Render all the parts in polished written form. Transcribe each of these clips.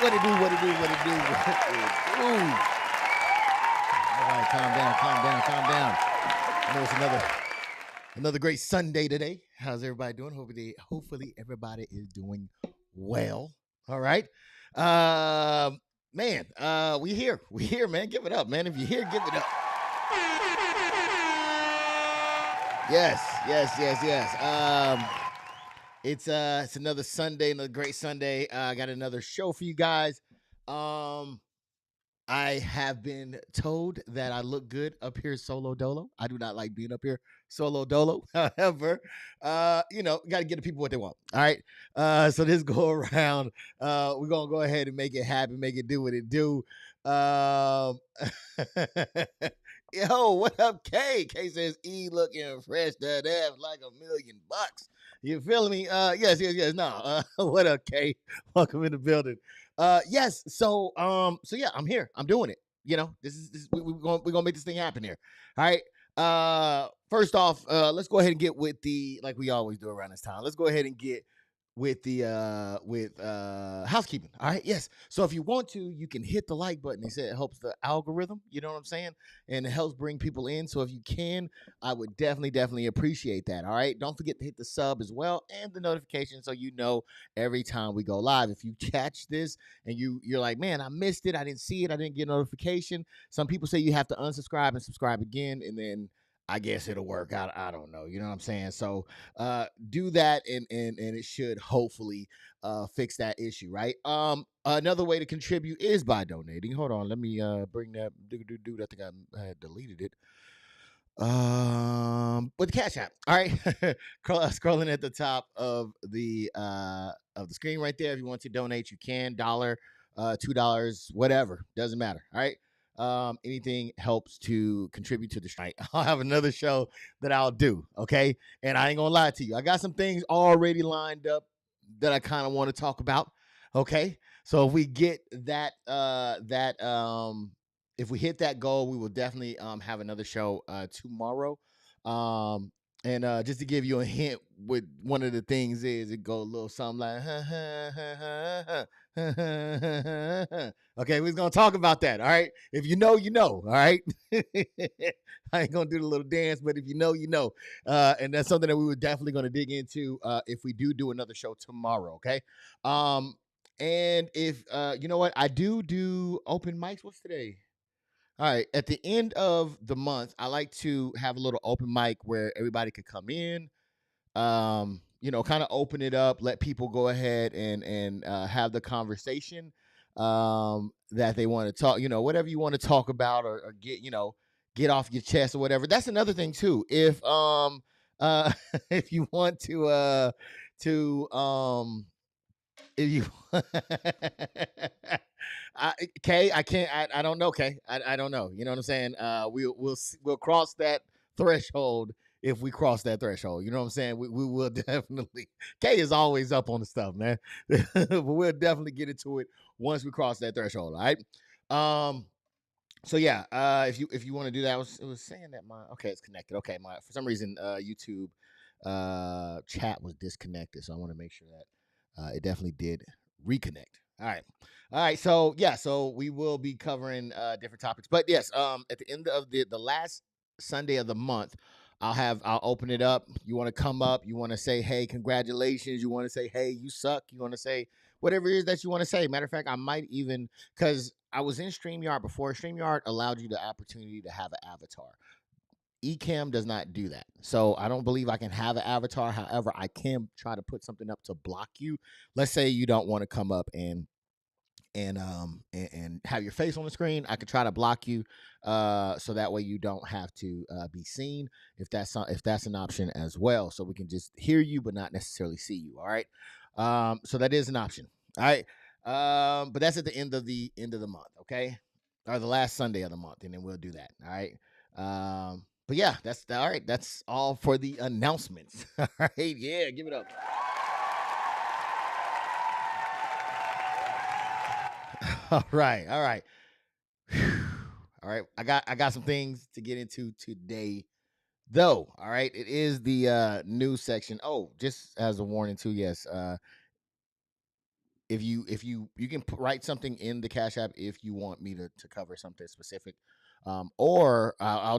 What it do, what it do, what it do, what it do. All right, calm down, calm down, calm down. I know it's another great Sunday today. How's everybody doing? Hopefully everybody is doing well. All right. Man, we here, man. Give it up, man. If you're here, give it up. Yes. It's another Sunday, another great Sunday. I got another show for you guys. I have been told that I look good up here solo dolo. I do not like being up here solo dolo. However, got to give the people what they want. All right. So this go around, we're gonna go ahead and make it happen, make it do what it do. Yo, what up, K? K says E looking fresh to death like $1,000,000. You feeling me? Yes. No. What up, K? Welcome in the building. Yes. So yeah, I'm here. I'm doing it. This we're gonna make this thing happen here. All right. First off, let's go ahead and get with like we always do around this time. Let's go ahead and get with the housekeeping. All right. Yes. So if you want to, you can hit the like button. They said it helps the algorithm. You know what I'm saying? And it helps bring people in. So if you can, I would definitely appreciate that. All right. Don't forget to hit the sub as well and the notification so you know every time we go live. If you catch this and you're like, man, I missed it. I didn't see it. I didn't get a notification. Some people say you have to unsubscribe and subscribe again, and then I guess it'll work out. I don't know. You know what I'm saying? So do that and it should hopefully fix that issue, right? Another way to contribute is by donating. Hold on, let me bring that dude. I think I had deleted it. With the Cash App. All right. Scrolling at the top of the screen right there. If you want to donate, you can. $1, $2, whatever. Doesn't matter. All right. Anything helps to contribute to the strike. I'll have another show that I'll do, okay? And I ain't gonna lie to you. I got some things already lined up that I kind of want to talk about, okay? So if we get that if we hit that goal, we will definitely have another show tomorrow. And just to give you a hint, with one of the things is it go a little something like Okay, we're gonna talk about that. All right. If you know, you know. All right. I ain't gonna do the little dance, but if you know, you know. And that's something that we were definitely gonna dig into if we do another show tomorrow. Okay. Um, and if you know what, I do open mics. What's today? All right. At the end of the month, I like to have a little open mic where everybody could come in, kind of open it up, let people go ahead and have the conversation that they want to talk, whatever you want to talk about or get, get off your chest or whatever. That's another thing too. If if you want to if you I can't I don't know, Kay. I don't know. You know what I'm saying? We'll cross that threshold if we cross that threshold. You know what I'm saying? We will definitely. Kay is always up on the stuff, man. But we'll definitely get into it once we cross that threshold. All right. So yeah, if you want to do that, it was saying that my okay, it's connected. Okay, my for some reason YouTube chat was disconnected, so I want to make sure that it definitely did reconnect. All right. So yeah, so we will be covering different topics, but yes, at the end of the last Sunday of the month, I'll open it up. You want to come up? You want to say hey, congratulations? You want to say hey, you suck? You want to say whatever it is that you want to say? Matter of fact, I might even because I was in StreamYard before. StreamYard allowed you the opportunity to have an avatar. Ecamm does not do that. So I don't believe I can have an avatar. However, I can try to put something up to block you. Let's say you don't want to come up and have your face on the screen. I could try to block you so that way you don't have to be seen if that's an option as well. So we can just hear you but not necessarily see you. All right. So that is an option. All right. But that's at the end of the month, okay? Or the last Sunday of the month, and then we'll do that. All right. But yeah, that's all right. That's all for the announcements. All right. Yeah, give it up. All right. All right. All right. I got some things to get into today though. All right. It is the news section. Oh, just as a warning too, yes. If you can write something in the Cash App if you want me to cover something specific, or I'll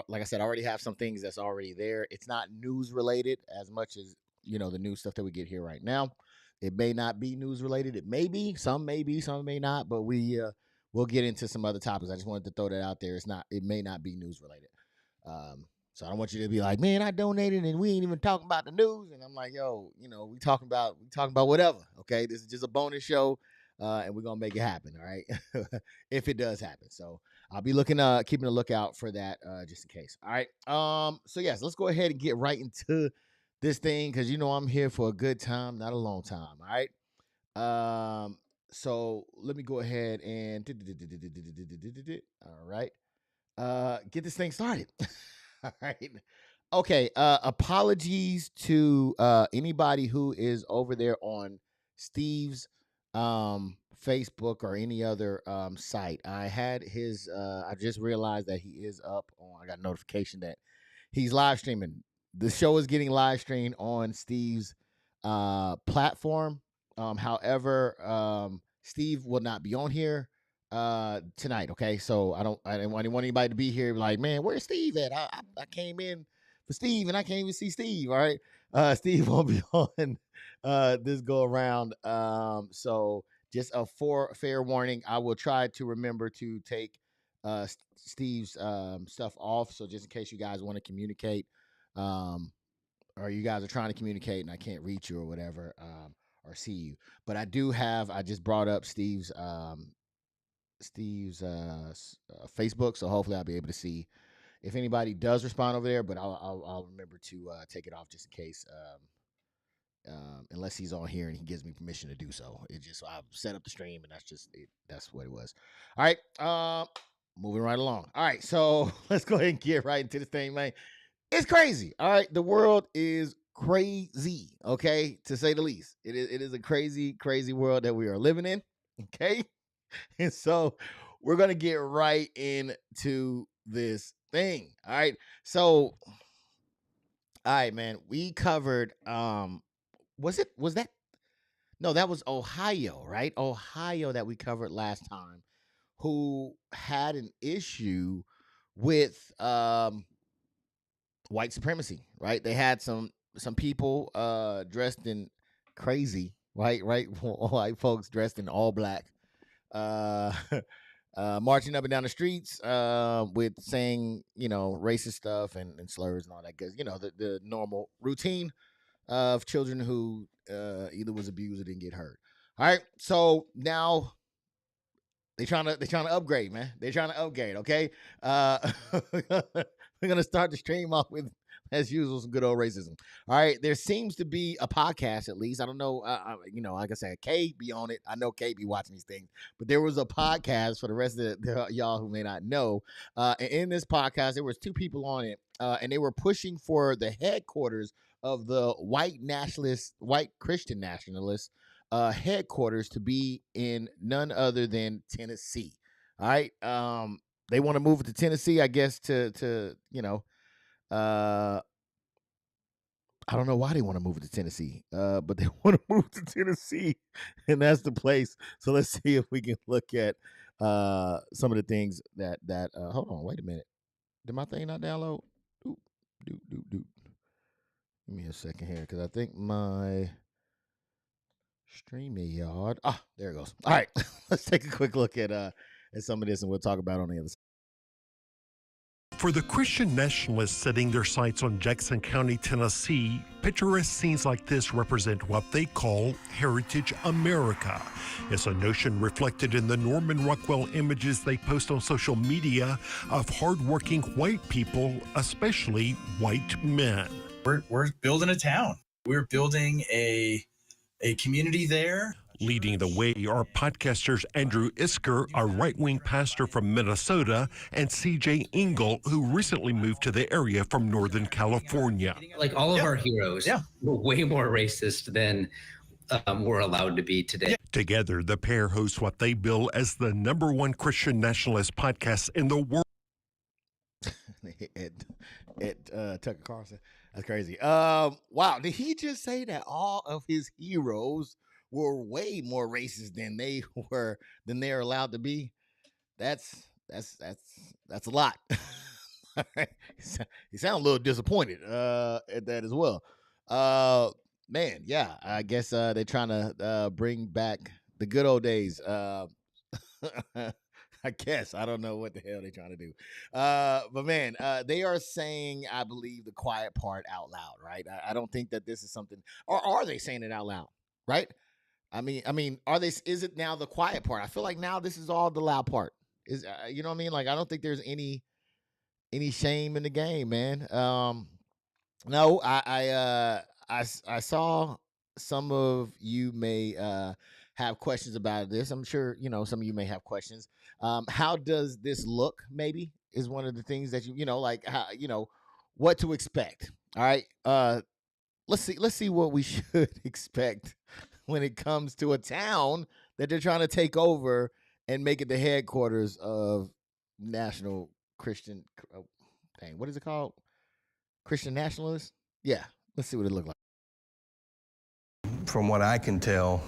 like I said, I already have some things that's already there. It's not news related as much as the news stuff that we get here right now. It may not be news related. It may be, some may not. But we'll get into some other topics. I just wanted to throw that out there. It may not be news related. So I don't want you to be like, man, I donated and we ain't even talking about the news. And I'm like, yo, we talking about whatever. Okay, this is just a bonus show, and we're gonna make it happen. All right, if it does happen. So I'll be keeping a lookout for that, just in case. All right. So yes, let's go ahead and get right into this thing because I'm here for a good time, not a long time. All right. So let me go ahead and all right. Get this thing started. All right. Okay. Apologies to anybody who is over there on Steve's Facebook or any other site. I had his I just realized that he is up on I got a notification that he's live streaming. The show is getting live streamed on Steve's platform. However, Steve will not be on here tonight. Okay, so I didn't want anybody to be here like, man, where's Steve at? I came in for Steve and I can't even see Steve. All right. Steve won't be on this go around. So just a fair warning. I will try to remember to take Steve's stuff off. So just in case you guys want to communicate, or you guys are trying to communicate and I can't reach you or whatever, or see you. But I just brought up Steve's Facebook, so hopefully I'll be able to see if anybody does respond over there. But I'll remember to take it off just in case, unless he's on here and he gives me permission to do so. It just I've set up the stream and that's just it. That's what it was. All right, moving right along. All right, so let's go ahead and get right into this thing, man. It's crazy. All right, the world is crazy. Okay, to say the least, it is a crazy world that we are living in. Okay. And so we're gonna get right into this thing. All right. So, all right, man. We covered was that No, that was Ohio, right? Ohio that we covered last time, who had an issue with white supremacy, right? They had some people dressed in crazy right white folks dressed in all black, uh marching up and down the streets with saying, racist stuff and slurs and all that, because the normal routine of children who either was abused or didn't get hurt. All right, so now they trying to upgrade, man. They're trying to upgrade. Okay, we're gonna start the stream off with, as usual, some good old racism. All right, there seems to be a podcast, at least. I don't know. Like I said, Kay be on it. I know Kay be watching these things, but there was a podcast for the rest of y'all who may not know. And in this podcast, there was two people on it, and they were pushing for the headquarters of the white Christian nationalists headquarters to be in none other than Tennessee. All right. They want to move it to Tennessee, I guess, to I don't know why they want to move it to Tennessee, but they want to move to Tennessee, and that's the place. So let's see if we can look at some of the things that hold on, wait a minute. Did my thing not download? Doop, doop, doop, doop. Give me a second here, because I think my StreamYard. Ah, there it goes. All right, let's take a quick look at some of this, and we'll talk about it on the other side. For the Christian nationalists setting their sights on Jackson County, Tennessee, picturesque scenes like this represent what they call Heritage America. It's a notion reflected in the Norman Rockwell images they post on social media of hardworking white people, especially white men. We're building a town. We're building a community there. Leading the way are podcasters Andrew Isker, a right-wing pastor from Minnesota, and CJ Engel, who recently moved to the area from Northern California. Like all of our heroes were way more racist than we're allowed to be today. Together, the pair host what they bill as the #1 Christian nationalist podcast in the world. Tucker Carlson. That's crazy. Wow. Did he just say that all of his heroes were way more racist than they're allowed to be? That's a lot. He sounds a little disappointed at that as well. Man, yeah, I guess they're trying to bring back the good old days. I guess I don't know what the hell they're trying to do, but man, they are saying, I believe, the quiet part out loud, right? I don't think that this is something, or are they saying it out loud, right? I mean, is it now the quiet part? I feel like now this is all the loud part. Is you know what I mean? Like, I don't think there's any shame in the game, man. No, I saw some of you may have questions about this. I'm sure some of you may have questions. How does this look? Maybe is one of the things that like how what to expect. All right, let's see what we should expect when it comes to a town that they're trying to take over and make it the headquarters of National Christian. What is it called? Christian nationalists? Yeah, let's see what it looked like. From what I can tell,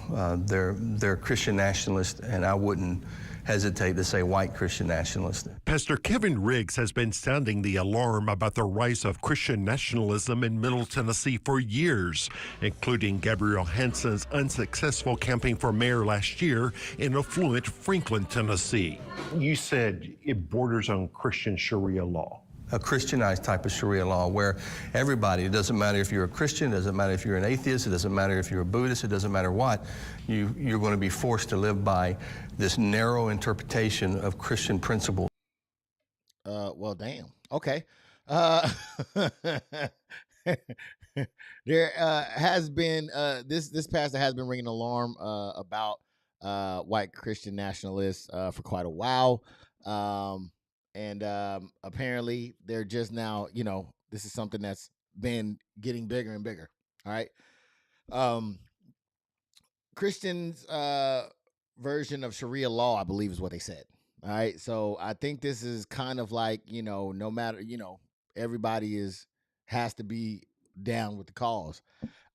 they're Christian nationalists, and I wouldn't hesitate to say white Christian nationalists. Pastor Kevin Riggs has been sounding the alarm about the rise of Christian nationalism in Middle Tennessee for years, including Gabrielle Hanson's unsuccessful campaign for mayor last year in affluent Franklin, Tennessee. You said it borders on Christian Sharia law. A Christianized type of Sharia law where everybody, it doesn't matter if you're a Christian, it doesn't matter if you're an atheist, it doesn't matter if you're a Buddhist, it doesn't matter what, you're going to be forced to live by this narrow interpretation of Christian principles. Well, damn. Okay. There has been this pastor has been ringing alarm about white Christian nationalists for quite a while. And apparently they're just now, this is something that's been getting bigger and bigger. All right. Christians' version of Sharia law, I believe, is what they said. All right. So I think this is kind of like, no matter, everybody has to be down with the cause,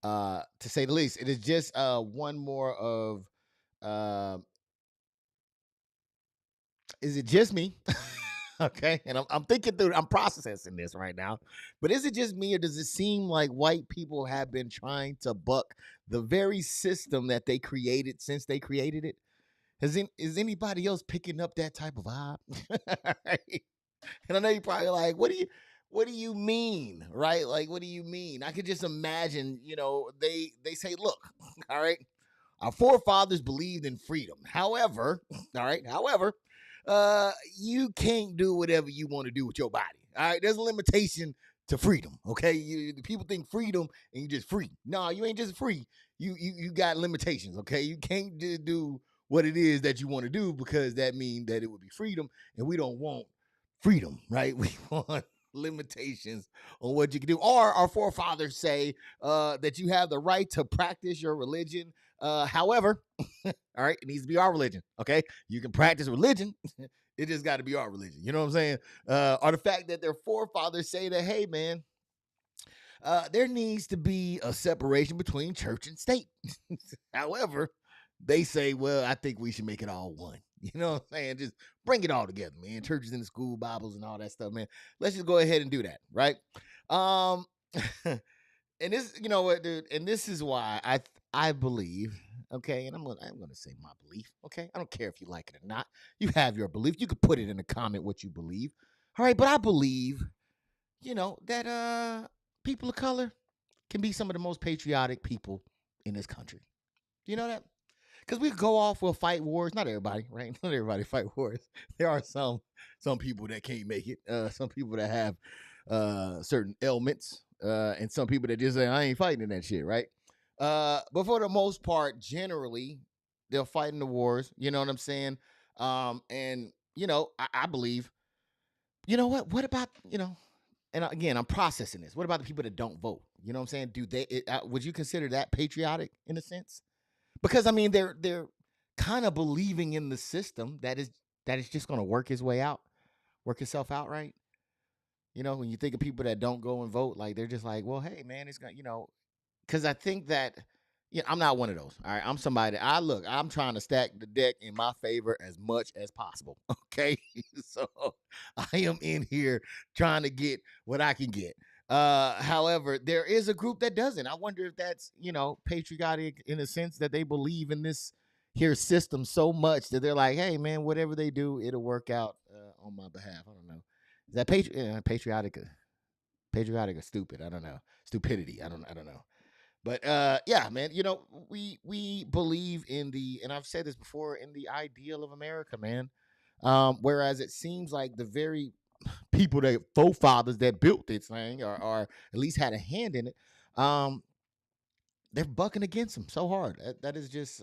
to say the least. It is just one more of, is it just me? Okay, and I'm thinking through, I'm processing this right now, but is it just me, or does it seem like white people have been trying to buck the very system that they created since they created it? Is anybody else picking up that type of vibe? Right? And I know you're probably like, what do you mean? Right? Like, what do you mean? I could just imagine, they say, look, all right, our forefathers believed in freedom. However, all right, you can't do whatever you want to do with your body. All right, there's a limitation to freedom. Okay, people think freedom and you just free. No, you ain't just free. You got limitations. Okay, you can't just do what it is that you want to do, because that means that it would be freedom, and we don't want freedom, right? We want limitations on what you can do. Or our forefathers say that you have the right to practice your religion. However, all right, it needs to be our religion. Okay, you can practice religion. It just got to be our religion. You know what I'm saying? Or the fact that their forefathers say that, hey, man, there needs to be a separation between church and state. However, they say, well, I think we should make it all one. You know what I'm saying? Just bring it all together, man. Churches in the school, Bibles, and all that stuff, man. Let's just go ahead and do that, right? And this, you know what, dude, and this is why I believe, okay, and I'm gonna say my belief, okay? I don't care if you like it or not. You have your belief. You could put it in a comment what you believe. All right, but I believe, that people of color can be some of the most patriotic people in this country. You know that? Because we go off, we'll fight wars. Not everybody, right? Not everybody fight wars. There are some people that can't make it. Some people that have certain ailments, and some people that just say, I ain't fighting in that shit, right? But for the most part, generally, they'll fight in the wars. You know what I'm saying? And I believe. You know what? What about And again, I'm processing this. What about the people that don't vote? You know what I'm saying? Would you consider that patriotic in a sense? Because I mean, they're kind of believing in the system that is just going to work itself out, right? When you think of people that don't go and vote, like they're just like, well, hey, man, it's going, because I think that, I'm not one of those. All right, I'm somebody. I'm trying to stack the deck in my favor as much as possible. Okay, so I am in here trying to get what I can get. However, there is a group that doesn't. I wonder if that's patriotic in a sense that they believe in this here system so much that they're like, hey, man, whatever they do, it'll work out on my behalf. I don't know. Is that patriotic? Patriotic or stupid? I don't know. Stupidity. I don't know. But yeah, man, we believe in and I've said this before, in the ideal of America, man. Whereas it seems like the very people that forefathers that built this thing, or at least had a hand in it, they're bucking against them so hard. That is just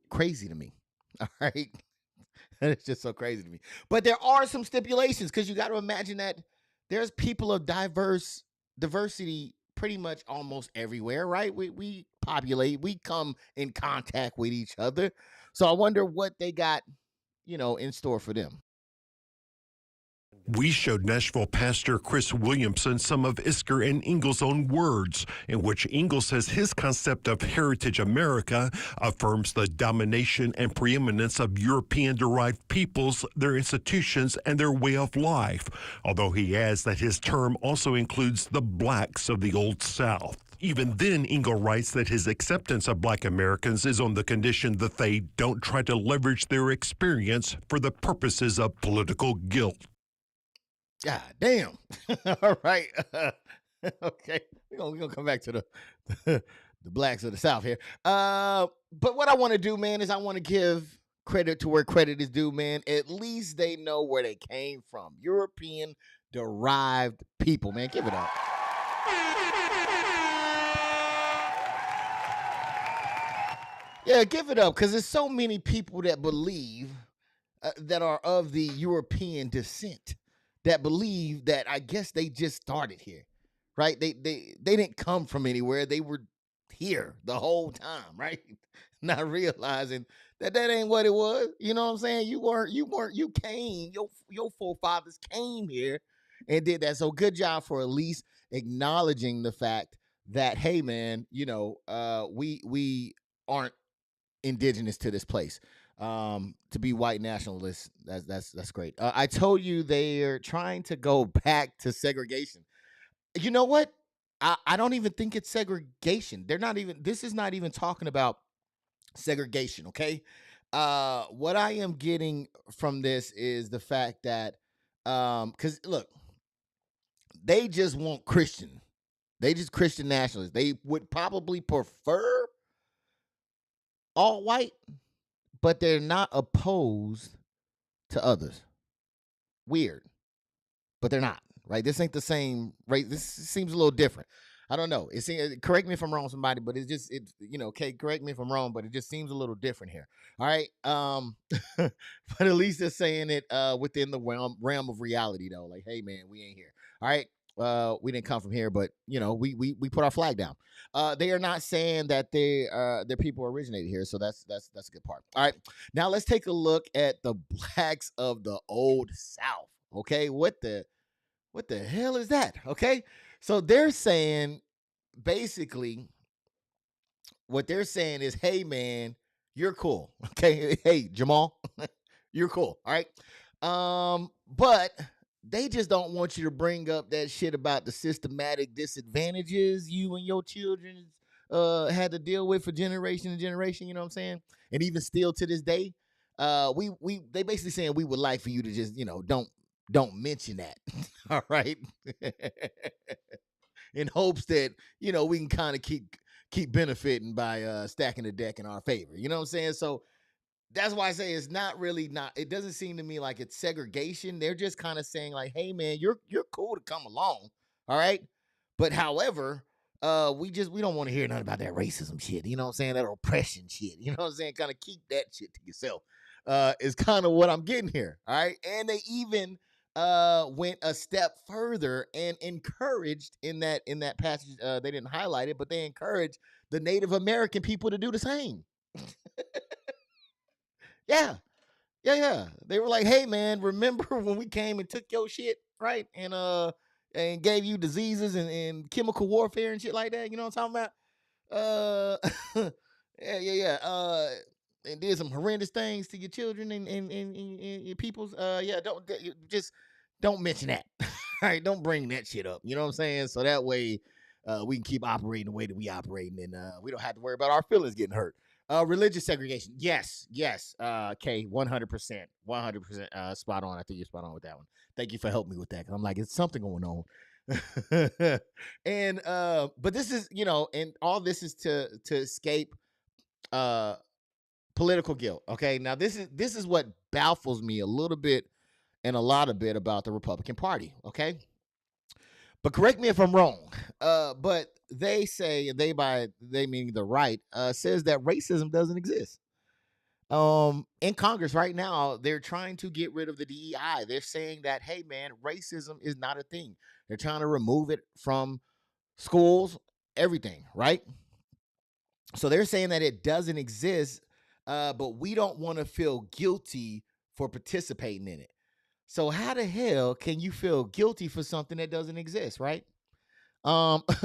crazy to me. All right. It's just so crazy to me. But there are some stipulations, because you got to imagine that there's people of diversity pretty much almost everywhere, right? We populate, we come in contact with each other. So I wonder what they got, in store for them. We showed Nashville pastor Chris Williamson some of Isker and Ingalls' own words, in which Ingalls says his concept of heritage America affirms the domination and preeminence of European-derived peoples, their institutions, and their way of life, although he adds that his term also includes the blacks of the Old South. Even then, Ingalls writes that his acceptance of black Americans is on the condition that they don't try to leverage their experience for the purposes of political guilt. God damn. All right. Okay. We're gonna come back to the blacks of the South here. But what I want to do, man, is I want to give credit to where credit is due, man. At least they know where they came from. European derived people, man. Give it up. Yeah, give it up, because there's so many people that believe that are of the European descent, that believe that I guess they just started here, right? They didn't come from anywhere. They were here the whole time, right? Not realizing that ain't what it was. You know what I'm saying? You came, your forefathers came here and did that. So good job for at least acknowledging the fact that, hey man, we aren't indigenous to this place. To be white nationalists, that's great. I told you they're trying to go back to segregation. You know what? I don't even think it's segregation. This is not even talking about segregation, okay? What I am getting from this is the fact that because look, they just want Christian. They just Christian nationalists. They would probably prefer all white, but they're not opposed to others. Weird, but they're not, right? This ain't the same, right? This seems a little different. I don't know. Correct me if I'm wrong, somebody, but okay, correct me if I'm wrong, but it just seems a little different here. All right. But at least they're saying it within the realm of reality, though. Like, hey man, we ain't here. All right. We didn't come from here, but we put our flag down. They are not saying that their people originated here, so that's a good part. All right. Now let's take a look at the blacks of the old South. Okay, what the hell is that? Okay, so they're saying basically what they're saying is, hey man, you're cool. Okay, hey Jamal, you're cool. All right, but they just don't want you to bring up that shit about the systematic disadvantages you and your children had to deal with for generation to generation. You know what I'm saying? And even still to this day, they basically saying we would like for you to just don't mention that. All right. In hopes that, we can kind of keep benefiting by stacking the deck in our favor. You know what I'm saying? So that's why I say it's it doesn't seem to me like it's segregation. They're just kind of saying like, hey man, you're cool to come along. All right. But however, we don't want to hear nothing about that racism shit. You know what I'm saying? That oppression shit. You know what I'm saying? Kind of keep that shit to yourself. Is kind of what I'm getting here. All right. And they even went a step further and encouraged in that passage. They didn't highlight it, but they encouraged the Native American people to do the same. Yeah. They were like, hey man, remember when we came and took your shit, right? And gave you diseases and chemical warfare and shit like that. You know what I'm talking about? Yeah. And did some horrendous things to your children and your peoples. Don't mention that. All right, don't bring that shit up. You know what I'm saying? So that way we can keep operating the way that we operating, and we don't have to worry about our feelings getting hurt. Religious segregation. Yes. K, 100%. 100% spot on. I think you're spot on with that one. Thank you for helping me with that. Cause I'm like, it's something going on. And but this is, and all this is to escape political guilt. Okay. Now this is what baffles me a little bit and a lot of bit about the Republican Party. Okay. But correct me if I'm wrong. But they say, and they meaning the right, says that racism doesn't exist. In Congress right now, they're trying to get rid of the DEI. They're saying that, hey man, racism is not a thing. They're trying to remove it from schools, everything, right? So they're saying that it doesn't exist, but we don't want to feel guilty for participating in it. So how the hell can you feel guilty for something that doesn't exist, right?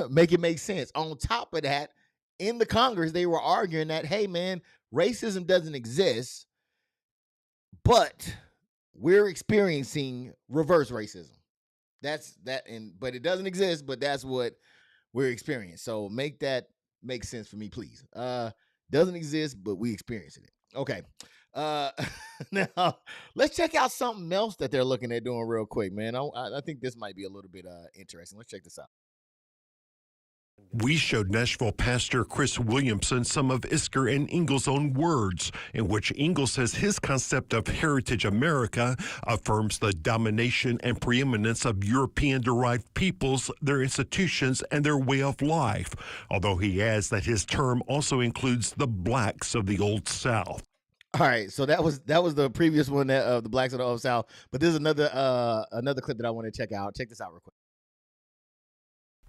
Make it make sense. On top of that, in the Congress, they were arguing that, hey man, racism doesn't exist, but we're experiencing reverse racism. But it doesn't exist, but that's what we're experiencing. So make that make sense for me, please. Doesn't exist, but we experiencing it. Okay. Now let's check out something else that they're looking at doing real quick, man. I think this might be a little bit interesting. Let's check this out. We showed Nashville pastor Chris Williamson some of Isker and Ingalls' own words, in which Ingalls says his concept of heritage America affirms the domination and preeminence of European-derived peoples, their institutions, and their way of life, although he adds that his term also includes the blacks of the Old South. All right, so that was the previous one of the blacks of the Old South, but there's another clip that I want to check out. Check this out real quick.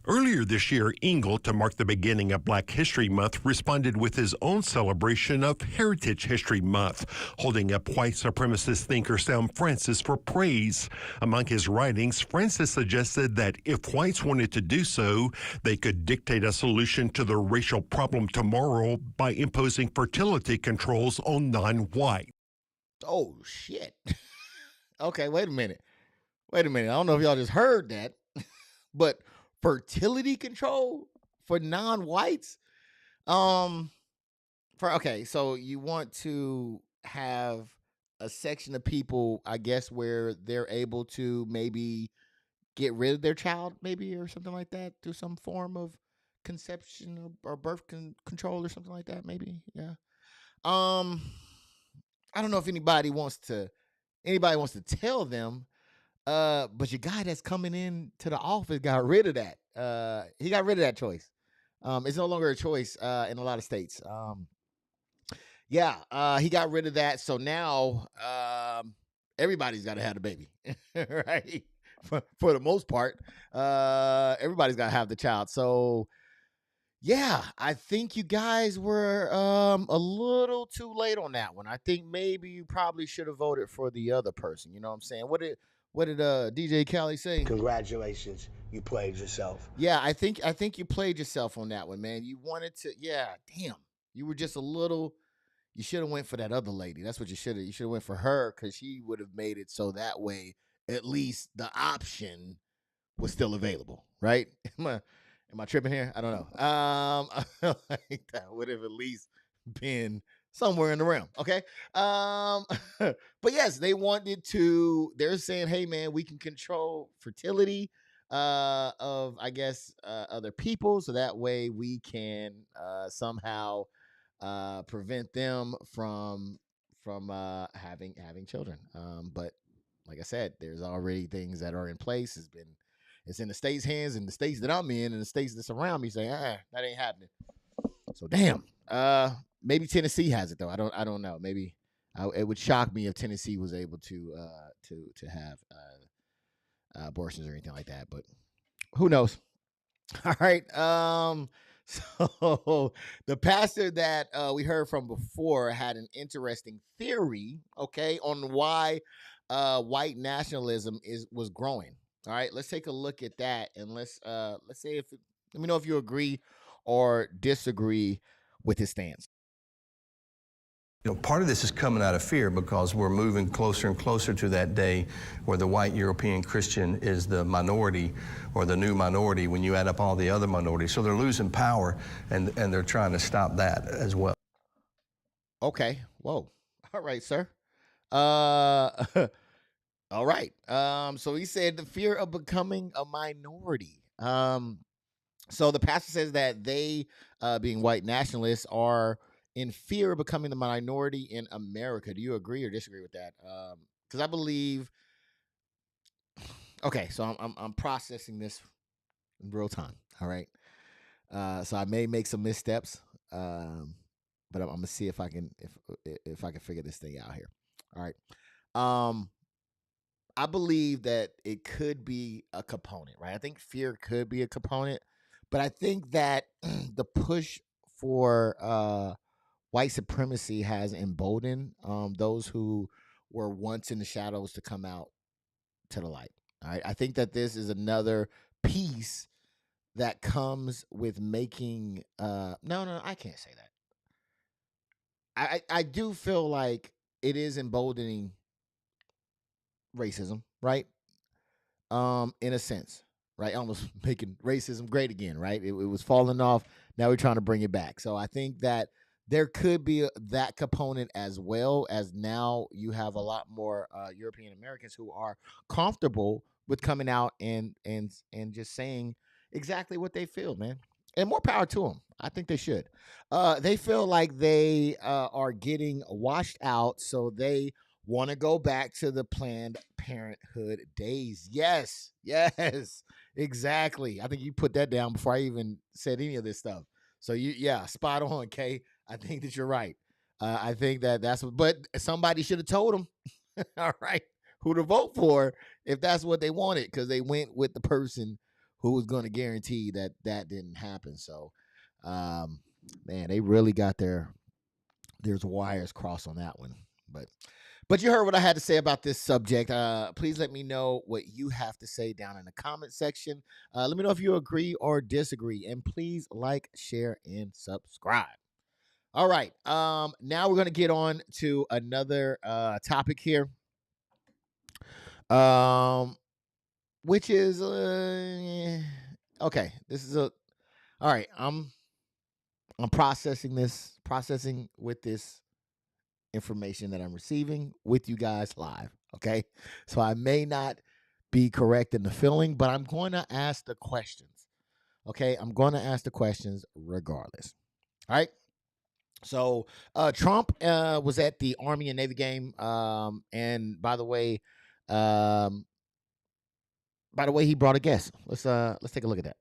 Earlier this year, Engel, to mark the beginning of Black History Month, responded with his own celebration of Heritage History Month, holding up white supremacist thinker Sam Francis for praise. Among his writings, Francis suggested that if whites wanted to do so, they could dictate a solution to the racial problem tomorrow by imposing fertility controls on non-white. Oh, shit. Okay, wait a minute. I don't know if y'all just heard that, but fertility control for non-whites? So you want to have a section of people, I guess, where they're able to maybe get rid of their child, maybe, or something like that, through some form of conception or birth control or something like that, maybe. Yeah. I don't know if anybody wants to tell them. But your guy that's coming in to the office got rid of that. He got rid of that choice. It's no longer a choice in a lot of states. He got rid of that. So now everybody's got to have the baby, right? For the most part, everybody's got to have the child. So yeah, I think you guys were a little too late on that one. I think maybe you probably should have voted for the other person. You know what I'm saying? What did DJ Khaled say? Congratulations, you played yourself. Yeah, I think you played yourself on that one, man. You wanted to, damn. You were just a little. You should have went for that other lady. That's what you should have. You should have went for her, because she would have made it so that way at least the option was still available, right? Am I tripping here? I don't know. I think that would have at least been somewhere in the realm. Okay. But yes, they're saying, hey man, we can control fertility of, I guess, other people. So that way we can somehow prevent them from having children. But like I said, there's already things that are in place. It's in the state's hands, and the states that I'm in and the states that's around me saying, that ain't happening. So damn. Maybe Tennessee has it though. I don't know. Maybe it would shock me if Tennessee was able to have abortions or anything like that. But who knows? All right. So the pastor that we heard from before had an interesting theory, okay, on why white nationalism was growing. All right, let's take a look at that, and let's say let me know if you agree or disagree with his stance. Part of this is coming out of fear, because we're moving closer and closer to that day where the white European Christian is the minority, or the new minority when you add up all the other minorities. So they're losing power, and they're trying to stop that as well. Okay. Whoa. All right, sir. All right. So he said the fear of becoming a minority. So the pastor says that they, being white nationalists, are in fear of becoming the minority in America. Do you agree or disagree with that? Because I believe. Okay, so I'm processing this in real time. All right. So I may make some missteps, but I'm gonna see if I can figure this thing out here. All right. I believe that it could be a component, right? I think fear could be a component, but I think that the push for white supremacy has emboldened those who were once in the shadows to come out to the light. All right. I think that this is another piece that comes with making no, I can't say that. I do feel like it is emboldening racism, right? In a sense, right? Almost making racism great again, right? It was falling off. Now we're trying to bring it back. So I think that there could be that component, as well as now you have a lot more European Americans who are comfortable with coming out and just saying exactly what they feel, man. And more power to them. I think they should. They feel like they are getting washed out, so they want to go back to the Planned Parenthood days. Yes, exactly. I think you put that down before I even said any of this stuff. So spot on, Kay. I think that you're right. I think that's what, but somebody should have told them, all right, who to vote for if that's what they wanted, because they went with the person who was going to guarantee that that didn't happen? So, man, they really got there's wires crossed on that one. But you heard what I had to say about this subject. Please let me know what you have to say down in the comment section. Let me know if you agree or disagree, and please like, share, and subscribe. All right. Now we're gonna get on to another topic here. Which is okay. This is all right. I'm processing with this information that I'm receiving with you guys live. Okay. So I may not be correct in the feeling, but I'm going to ask the questions. Okay. I'm going to ask the questions regardless. All right. So Trump was at the Army and Navy game. And by the way, he brought a guest. Let's take a look at that.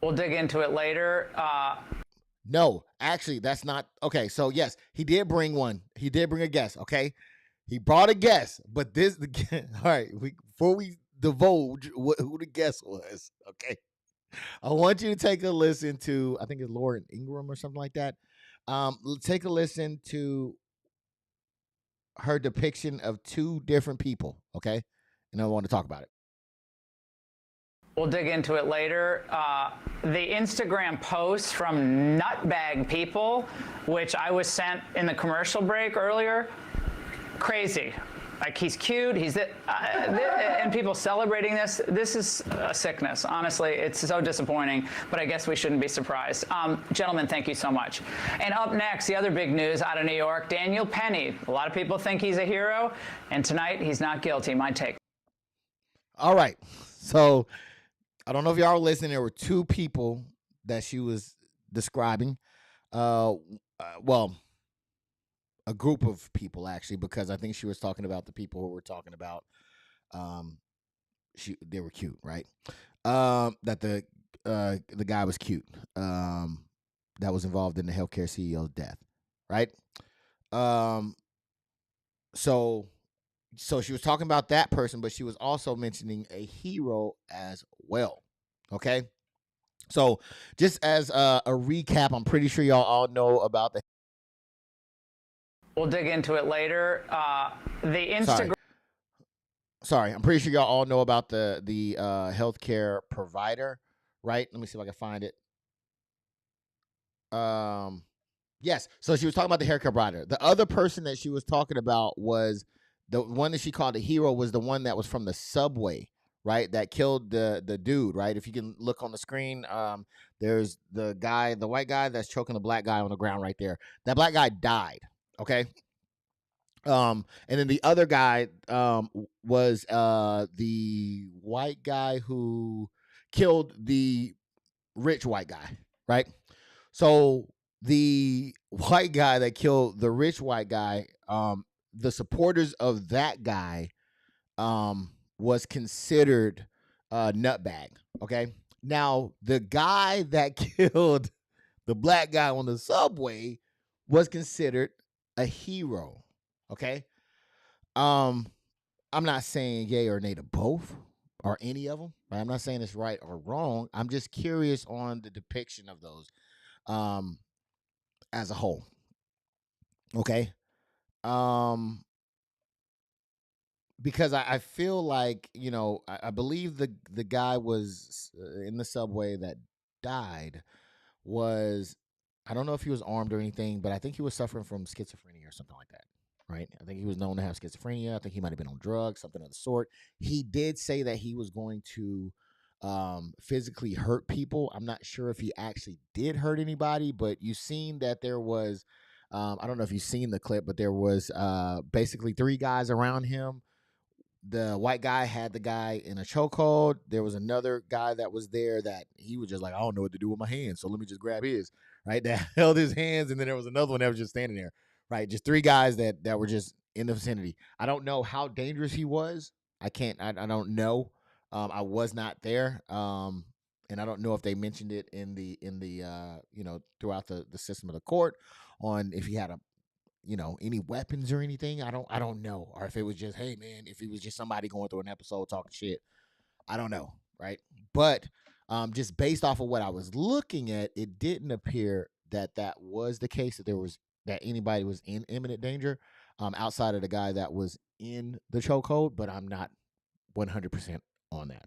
We'll dig into it later. No, actually, that's not okay. So yes, he did bring one. He did bring a guest. Okay, he brought a guest, but all right. Before we divulge who the guest was, okay, I want you to take a listen to. I think it's Lauren Ingram or something like that. Take a listen to her depiction of two different people. Okay, and I want to talk about it. We'll dig into it later. The Instagram posts from nutbag people, which I was sent in the commercial break earlier, crazy. Like, he's cute, and people celebrating this. This is a sickness. Honestly, it's so disappointing, but I guess we shouldn't be surprised. Gentlemen, thank you so much. And up next, the other big news out of New York, Daniel Penny. A lot of people think he's a hero, and tonight he's not guilty. My take. All right. So I don't know if y'all were listening. There were two people that she was describing. Well, a group of people actually, because I think she was talking about the people who were talking about. They were cute, right? That the guy was cute. That was involved in the healthcare CEO's death, right? So she was talking about that person, but she was also mentioning a hero as well. Okay. So just as a recap, I'm pretty sure y'all all know about the. We'll dig into it later. The Instagram. Sorry, I'm pretty sure y'all all know about the healthcare provider, right? Let me see if I can find it. Yes. So she was talking about the haircut provider. The other person that she was talking about was the one that she called a hero was the one that was from the subway, right? That killed the dude, right? If you can look on the screen, there's the white guy that's choking the black guy on the ground right there. That black guy died, okay? And then the other guy was the white guy who killed the rich white guy, right? So the white guy that killed the rich white guy, the supporters of that guy was considered a nutbag. Okay. Now, the guy that killed the black guy on the subway was considered a hero. Okay. I'm not saying yay or nay to both or any of them. Right? I'm not saying it's right or wrong. I'm just curious on the depiction of those as a whole. Okay. Because I feel like, I believe the guy was in the subway that died was, I don't know if he was armed or anything, but I think he was suffering from schizophrenia or something like that. Right. I think he was known to have schizophrenia. I think he might have been on drugs, something of the sort. He did say that he was going to physically hurt people. I'm not sure if he actually did hurt anybody, but you've seen that there was, I don't know if you've seen the clip, but there was basically three guys around him. The white guy had the guy in a chokehold. There was another guy that was there that he was just like, I don't know what to do with my hands, so let me just grab his, right? That held his hands, and then there was another one that was just standing there, right? Just three guys that were just in the vicinity. I don't know how dangerous he was. I don't know. I was not there. And I don't know if they mentioned it in the throughout the system of the court on if he had any weapons or anything. I don't know. Or if it was just, hey man, if it was just somebody going through an episode talking shit, I don't know, right? But just based off of what I was looking at, it didn't appear that was the case, that anybody was in imminent danger outside of the guy that was in the chokehold, but I'm not 100% on that.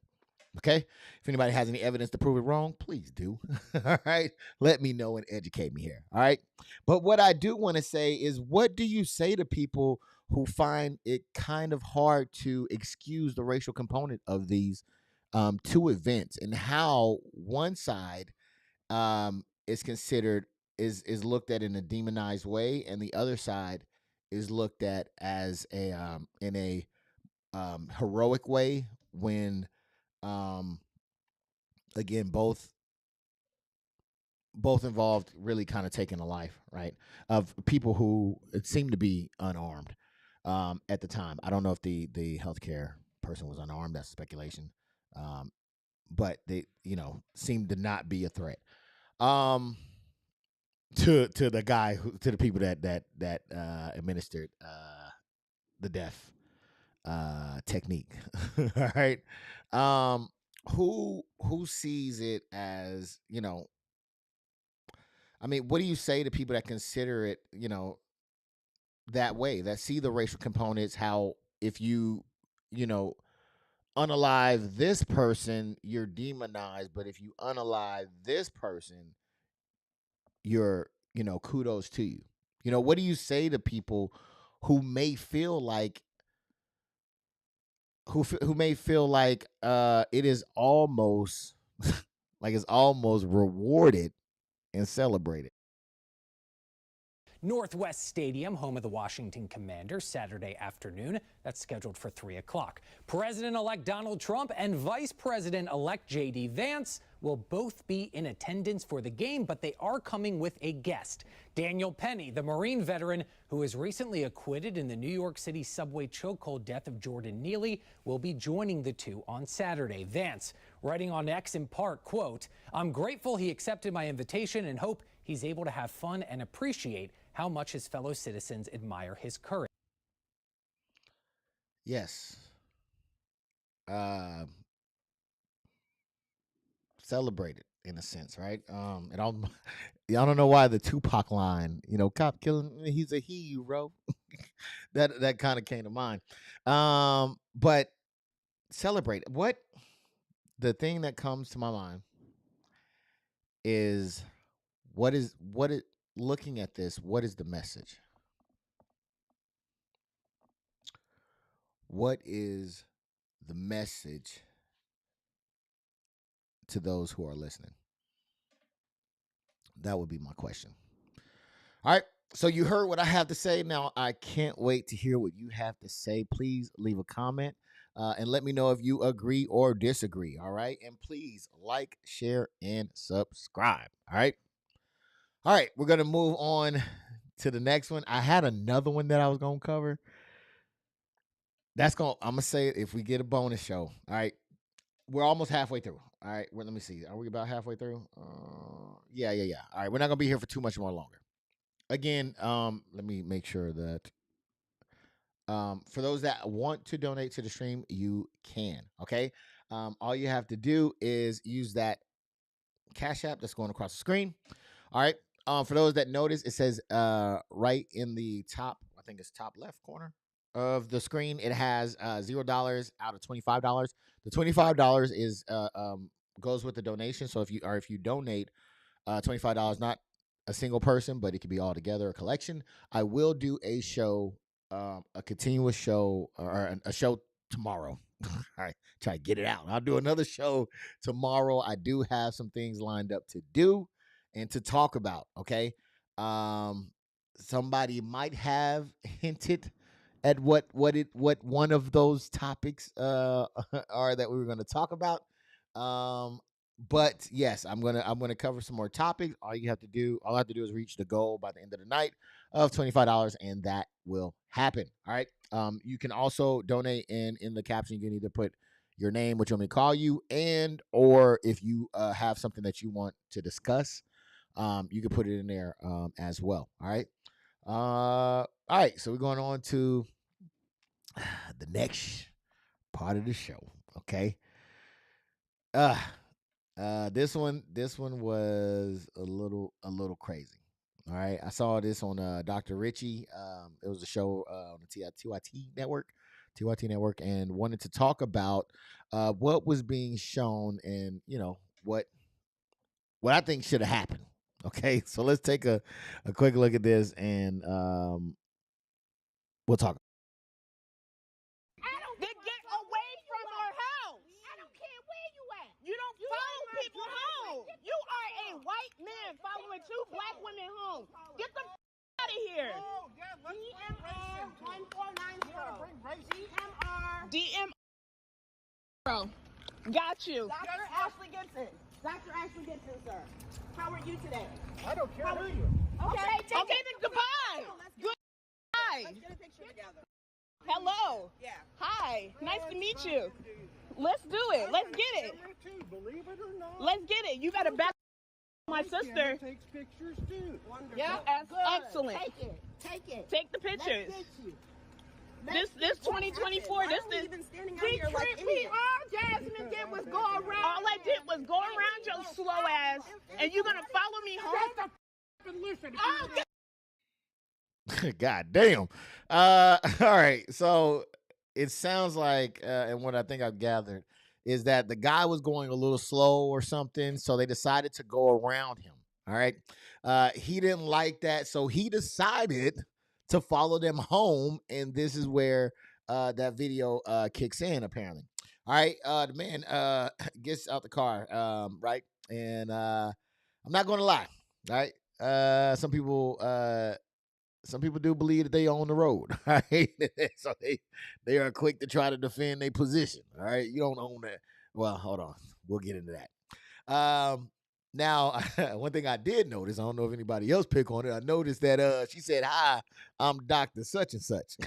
Okay? If anybody has any evidence to prove it wrong, please do. All right? Let me know and educate me here. All right? But what I do want to say is, what do you say to people who find it kind of hard to excuse the racial component of these two events, and how one side is considered is looked at in a demonized way, and the other side is looked at as a in a heroic way, when again both involved really kind of taking a life, right, of people who seemed to be unarmed at the time. I don't know if the healthcare person was unarmed. That's speculation. But they seemed to not be a threat to the people that administered the death technique. All right. Who sees it as, I mean, what do you say to people that consider it, that way, that see the racial components? How if you know unalive this person, you're demonized, but if you unalive this person, you're, kudos to you. What do you say to people who may feel like who may feel like it is almost like it's almost rewarded and celebrated? Northwest Stadium, home of the Washington Commanders, Saturday afternoon. That's scheduled for 3 o'clock. President-elect Donald Trump and Vice President-elect J.D. Vance will both be in attendance for the game, but they are coming with a guest. Daniel Penny, the Marine veteran who was recently acquitted in the New York City subway chokehold death of Jordan Neely, will be joining the two on Saturday. Vance, writing on X in part, quote, "I'm grateful he accepted my invitation and hope he's able to have fun and appreciate how much his fellow citizens admire his courage." Yes. Celebrated in a sense, right? And I don't know why the Tupac line, cop killing, he's a hero. that kind of came to mind. But celebrate. The thing that comes to my mind is what it looking at this, what is the message? What is the message to those who are listening? That would be my question. All right. So you heard what I have to say. Now I can't wait to hear what you have to say. Please leave a comment and let me know if you agree or disagree. All right. And please like, share, and subscribe. All right. All right. We're going to move on to the next one. I had another one that I was going to cover. I'm going to say it if we get a bonus show. All right. We're almost halfway through. All right. Well, let me see. Are we about halfway through? Yeah. All right. We're not going to be here for too much more longer. Again, let me make sure that for those that want to donate to the stream, you can. Okay. All you have to do is use that Cash App that's going across the screen. All right. For those that notice, it says right in the top, I think it's top left corner of the screen, it has $0 out of $25. The $25 is goes with the donation. So if you donate $25, not a single person, but it could be all together, a collection. I will do a show, a continuous show, or a show tomorrow. All right, try to get it out. I'll do another show tomorrow. I do have some things lined up to do and to talk about. Okay, somebody might have hinted at what one of those topics are that we were going to talk about. But yes, I'm gonna cover some more topics. All I have to do is reach the goal by the end of the night of $25, and that will happen. All right. You can also donate, and in the caption you can either put your name, what you want me to call you, and or if you have something that you want to discuss, you can put it in there as well. All right. All right, so we're going on to the next part of the show. Okay. This one was a little crazy. All right, I saw this on Dr. Richie. It was a show on the TYT network, and wanted to talk about what was being shown and what I think should have happened. Okay, so let's take a quick look at this, and we'll talk. Then get away from our house. I don't care where you at. You don't follow people home. You are a white man following two black women home. Get the out of here. Oh, yeah, DMR 1490. DMR. Bro, got you. Dr. Ashley Gibson. Dr. Ashley Gibson, sir. How are you today? I don't care who you. Okay, then goodbye. Goodbye. Let's get a picture together. Hello. Yeah. Hi. Nice to meet you. Let's do it. Let's get it. Believe it or not. Let's get it. You got to back my sister. Takes pictures too. Wonderful. Yeah, excellent. Take it. Take the pictures. This 2024. This is. We all Jasmine did was go around. All I did was go around your slow ass, and you're gonna follow me home. Listen. God damn. All right. So it sounds like, and what I think I've gathered is that the guy was going a little slow or something. So they decided to go around him. All right. He didn't like that. So he decided to follow them home. And this is where that video kicks in, apparently. All right. The man gets out the car. Right. And I'm not going to lie. Right. Some people do believe that they own the road, right? So they are quick to try to defend their position, all right? You don't own that. Well, hold on. We'll get into that. Now, one thing I did notice, I don't know if anybody else picked on it, I noticed that she said, "Hi, I'm Dr. Such and Such."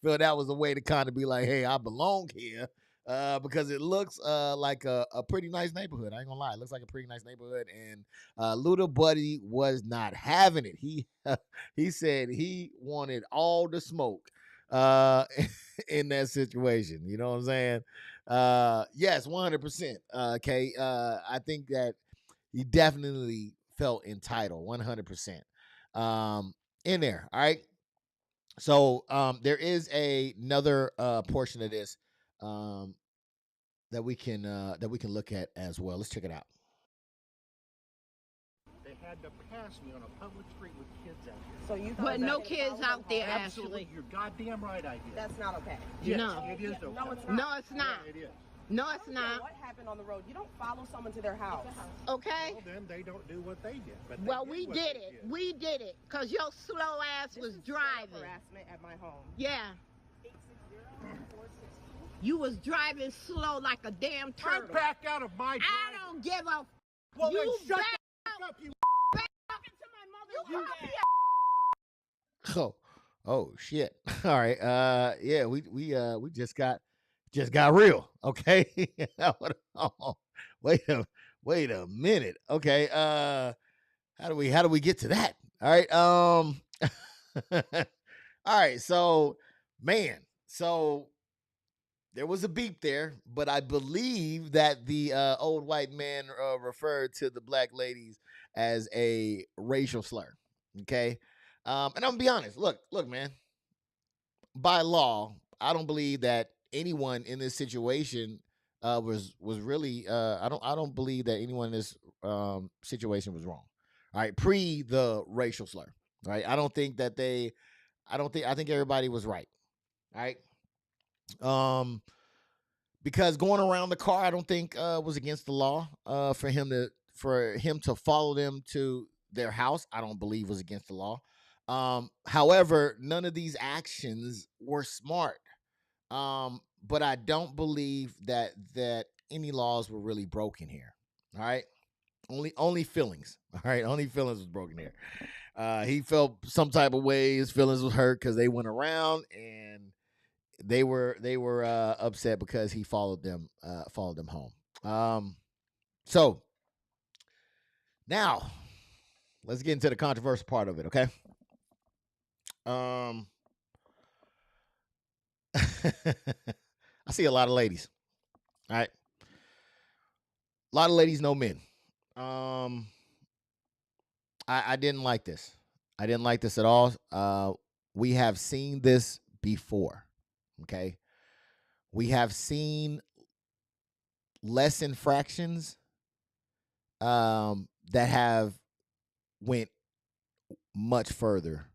Feel that was a way to kind of be like, hey, I belong here. Because it looks like a pretty nice neighborhood. I ain't gonna lie, it looks like a pretty nice neighborhood. And Little Buddy was not having it. He said he wanted all the smoke in that situation. You know what I'm saying? Yes, 100%. Okay, I think that he definitely felt entitled, 100%. In there. All right. So there is another portion of this that we can look at as well. Let's check it out. They had to pass me on a public street with kids out there. So you but no kids out there, Absolutely. Ashley. You're goddamn right I did. That's not okay. Yes, No. it is okay. No, it's not. No, it's not. Yeah, it is. No, it's not. What happened on the road? You don't follow someone to their house. Okay. Well, then they don't do what they did. But Well, they we what did they it. We did it. Because your slow ass was driving. Harassment at my home. Yeah. You was driving slow like a damn turtle. I backed out of my driveway. I don't give a. Well, you then shut back the fuck up, you. back talking to my mother. Oh shit. All right. Yeah, we just got real. Okay. Wait a minute. Okay. How do we get to that? All right. All right. So, man. So there was a beep there, but I believe that the old white man referred to the black ladies as a racial slur. Okay. And I'm gonna be honest. Look, man. By law, I don't believe that anyone in this situation was really. I don't believe that anyone in this situation was wrong. All right, pre the racial slur. Right. I think everybody was right. All right. Because going around the car, I don't think was against the law. For him to follow them to their house, I don't believe was against the law. However, none of these actions were smart. But I don't believe that any laws were really broken here. All right. Only feelings. All right. Only feelings was broken here. He felt some type of way. His feelings was hurt because they went around and they were upset because he followed them home. So now let's get into the controversial part of it, okay? I see a lot of ladies. All right. A lot of ladies know men. I didn't like this. I didn't like this at all. We have seen this before. Okay. We have seen less infractions that have went much further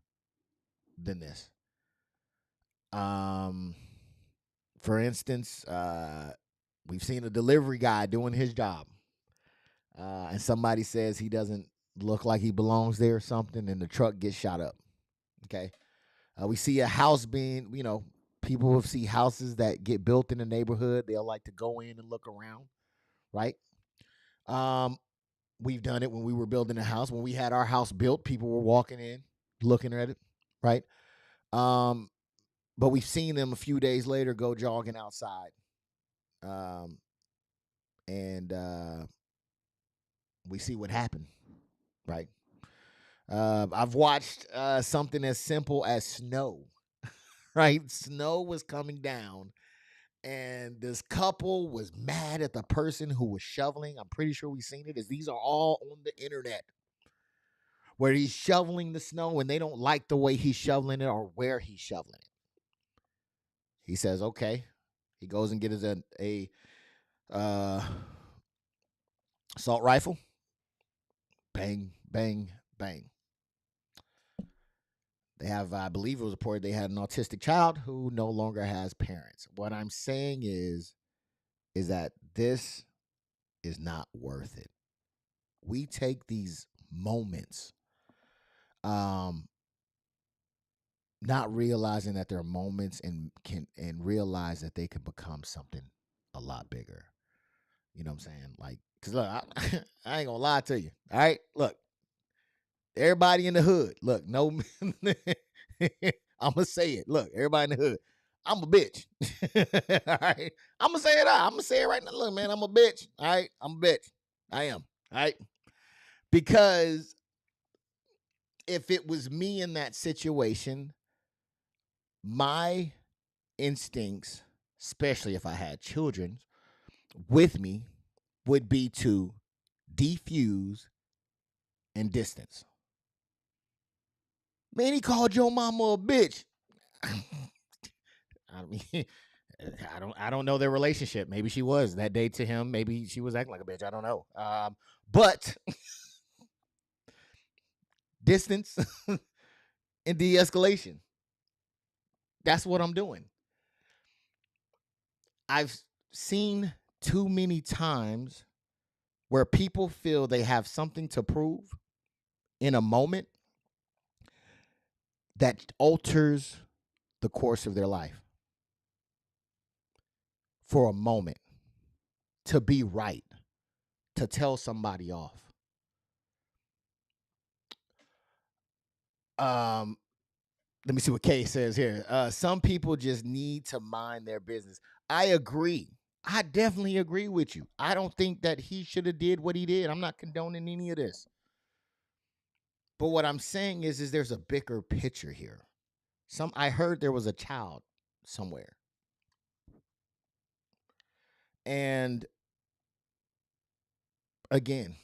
than this. For instance, we've seen a delivery guy doing his job, and somebody says he doesn't look like he belongs there or something, and the truck gets shot up. Okay. We see a house being, people will see houses that get built in the neighborhood. They'll like to go in and look around, right? We've done it when we were building a house. When we had our house built, people were walking in, looking at it, right? But we've seen them a few days later go jogging outside. And we see what happened, right? I've watched something as simple as snow, right? Snow was coming down, and this couple was mad at the person who was shoveling. I'm pretty sure we've seen it, as these are all on the internet, where he's shoveling the snow and they don't like the way he's shoveling it or where he's shoveling it. He says, okay. He goes and gets a assault rifle. Bang, bang, bang. They have, I believe it was reported they had an autistic child who no longer has parents. What I'm saying is that this is not worth it. We take these moments, not realizing that they're moments, and realize that they can become something a lot bigger. You know what I'm saying? Like, because look, I ain't gonna lie to you. All right, look, everybody in the hood, look, no, I'm gonna say it. Look, everybody in the hood, I'm a bitch. All right, I'm gonna say it out. I'm gonna say it right now. Look, man, I'm a bitch. All right, I'm a bitch. I am. All right, because if it was me in that situation, my instincts, especially if I had children with me, would be to defuse and distance. Man, he called your mama a bitch. I mean, I don't know their relationship. Maybe she was that day to him. Maybe she was acting like a bitch. I don't know. But distance and de-escalation. That's what I'm doing. I've seen too many times where people feel they have something to prove in a moment that alters the course of their life for a moment, to be right, to tell somebody off. Let me see what Kay says here. Some people just need to mind their business. I agree. I definitely agree with you. I don't think that he should have did what he did. I'm not condoning any of this. But what I'm saying is there's a bigger picture here. I heard there was a child somewhere. And again,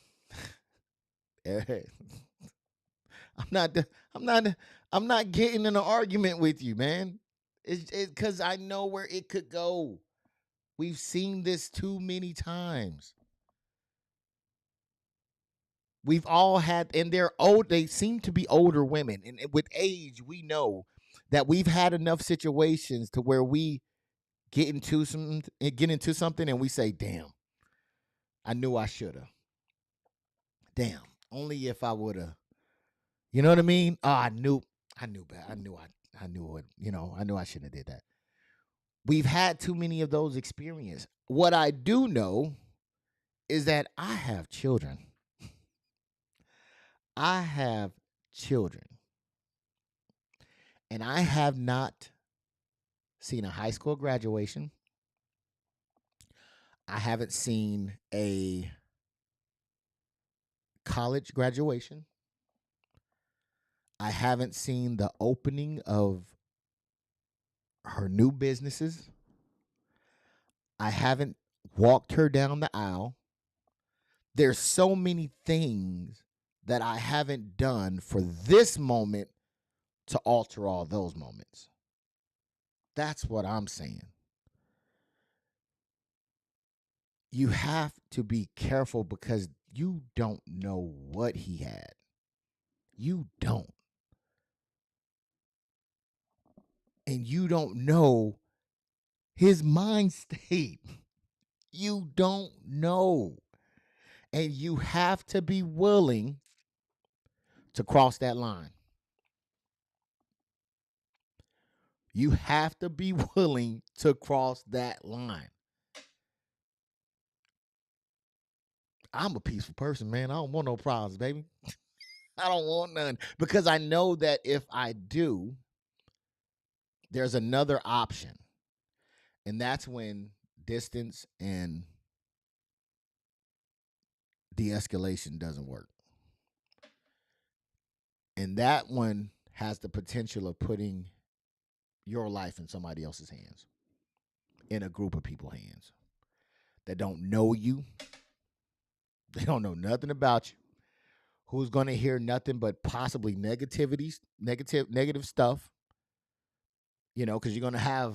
I'm not getting in an argument with you, man. It's because I know where it could go. We've seen this too many times. We've all had, and they're old. They seem to be older women, and with age, we know that we've had enough situations to where we get into something, and we say, "Damn, I knew I should have. Damn, only if I would have." You know what I mean? Oh, I knew better. I knew it. I knew I shouldn't have did that. We've had too many of those experiences. What I do know is that I have children. I have children. And I have not seen a high school graduation. I haven't seen a college graduation. I haven't seen the opening of her new businesses. I haven't walked her down the aisle. There's so many things that I haven't done for this moment to alter all those moments. That's what I'm saying. You have to be careful because you don't know what he had. You don't. And you don't know his mind state. You don't know. And you have to be willing to cross that line. You have to be willing to cross that line. I'm a peaceful person, man. I don't want no problems, baby. I don't want none. Because I know that if I do, there's another option. And that's when distance and de-escalation doesn't work. And that one has the potential of putting your life in somebody else's hands, in a group of people's hands that don't know you. They don't know nothing about you. Who's going to hear nothing but possibly negative stuff, you know, because you're going to have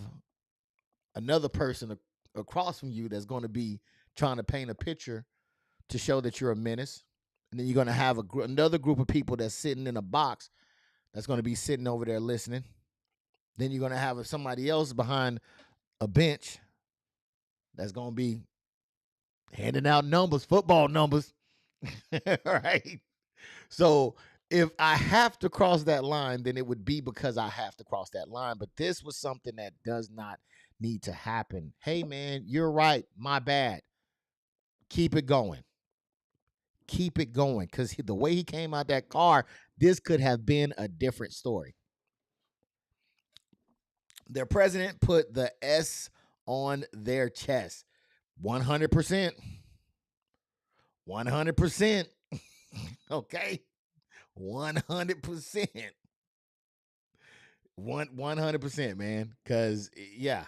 another person across from you that's going to be trying to paint a picture to show that you're a menace. And then you're going to have another group of people that's sitting in a box that's going to be sitting over there listening. Then you're going to have somebody else behind a bench that's going to be handing out numbers, football numbers. Right? So if I have to cross that line, then it would be because I have to cross that line. But this was something that does not need to happen. Hey, man, you're right. My bad. Keep it going. Keep it going. Because the way he came out that car, this could have been a different story. Their president put the S on their chest. 100%. 100%. Okay? 100%. 100%, man. Because, yeah.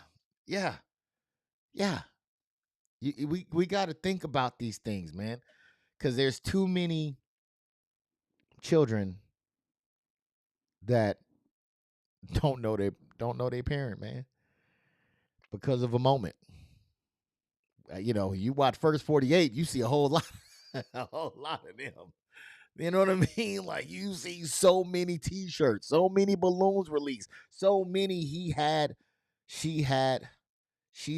We got to think about these things, man. Because there's too many children that don't know their parent, man, because of a moment. You know, you watch First 48, you see a whole lot of them. You know what I mean? Like, you see so many T-shirts, so many balloons released, so many he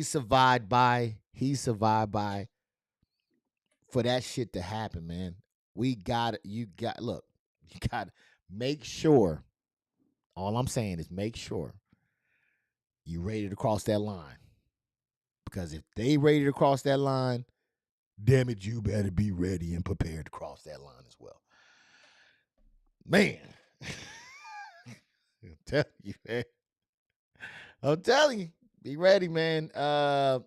survived by, he survived by. For that shit to happen, man, you got to make sure. All I'm saying is make sure you ready to cross that line. Because if they ready to cross that line, damn it, you better be ready and prepared to cross that line as well. Man. I'm telling you, man. I'm telling you. Be ready, man. Because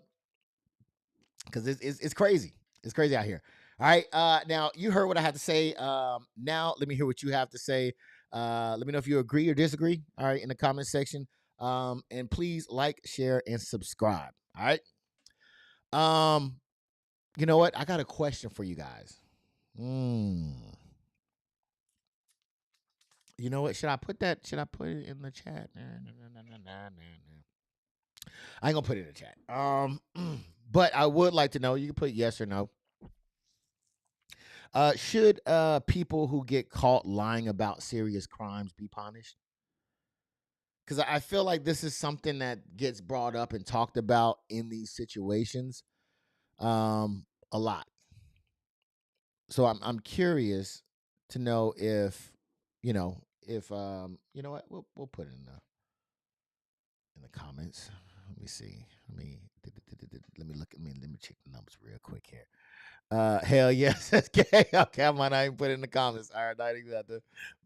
it's crazy. It's crazy out here. All right. Now, you heard what I had to say. Now, let me hear what you have to say. Let me know if you agree or disagree. All right, in the comment section. And please like, share, and subscribe. All right. You know what? I got a question for you guys. You know what? Should I put it in the chat? No. I ain't gonna put it in the chat. But I would like to know. You can put yes or no. Should people who get caught lying about serious crimes be punished? Because I feel like this is something that gets brought up and talked about in these situations a lot. So I'm curious to know if you know what, we'll put it in the comments. Let me see. Let me check the numbers real quick here. Hell yes. Okay, I might not even put it in the comments. All right, not even have to.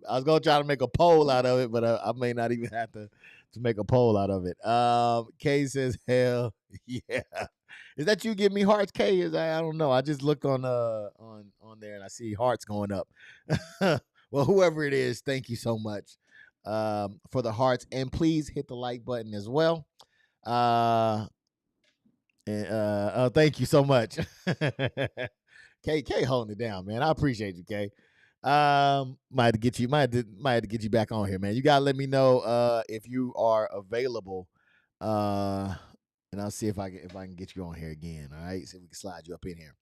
I was gonna try to make a poll out of it, but I may not even have to make a poll out of it. Kay says, hell yeah. Is that you giving me hearts, Kay? I don't know. I just looked on there and I see hearts going up. Well, whoever it is, thank you so much for the hearts, and please hit the like button as well. Thank you so much. K holding it down, man. I appreciate you, K. Might have to get you might have to get you back on here, man. You gotta let me know if you are available. And I'll see if I can get you on here again. All right. See if we can slide you up in here.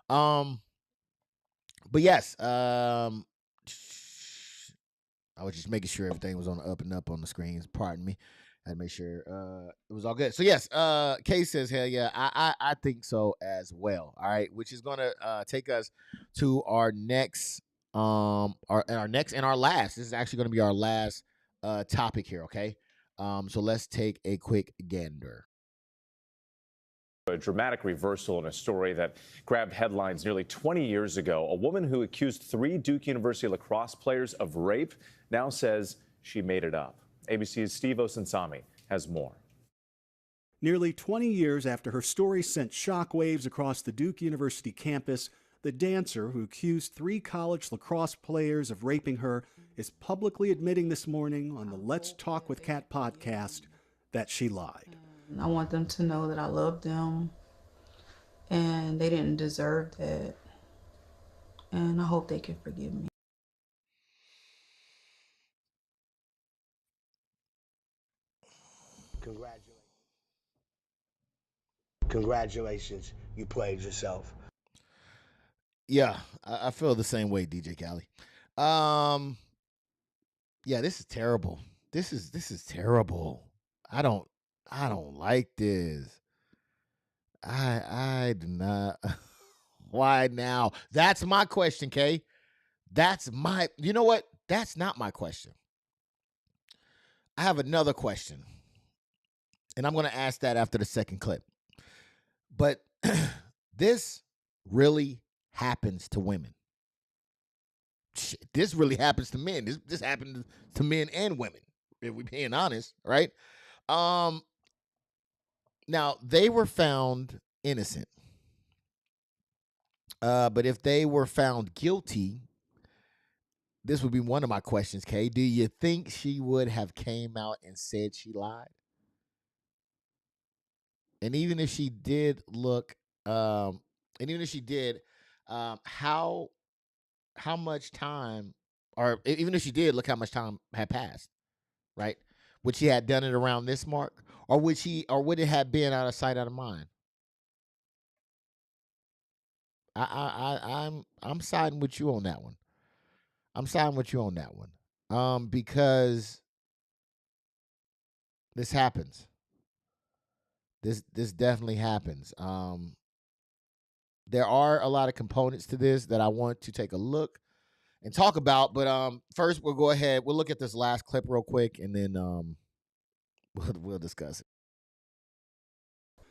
But yes, I was just making sure everything was on the up and up on the screens. Pardon me. I had to make sure it was all good. So yes, Kay says, hell yeah, I think so as well. All right, which is gonna take us to our next our next and our last. This is actually gonna be our last topic here, okay? So let's take a quick gander. A dramatic reversal in a story that grabbed headlines nearly 20 years ago. A woman who accused 3 Duke University lacrosse players of rape now says she made it up. ABC's Steve Osunsami has more. Nearly 20 years after her story sent shockwaves across the Duke University campus, the dancer who accused 3 college lacrosse players of raping her is publicly admitting this morning on the Let's Talk with Kat podcast that she lied. I want them to know that I love them and they didn't deserve that. And I hope they can forgive me. Congratulations, you played yourself. Yeah, I feel the same way, DJ Khaled. Yeah, this is terrible. This is terrible. I don't like this. I do not. Why now? That's my question, Kay. You know what? That's not my question. I have another question. And I'm going to ask that after the second clip. But this really happens to women. Shit, this really happens to men. This happens to men and women, if we're being honest, right? Now, they were found innocent. But if they were found guilty, this would be one of my questions, Kay. Do you think she would have came out and said she lied? And even if she did how much time, or even if she did, look how much time had passed, right? Would she have done it around this mark, or would it have been out of sight, out of mind? I'm siding with you on that one. Because this happens. This definitely happens. There are a lot of components to this that I want to take a look and talk about, but first we'll go ahead. We'll look at this last clip real quick, and then we'll discuss it.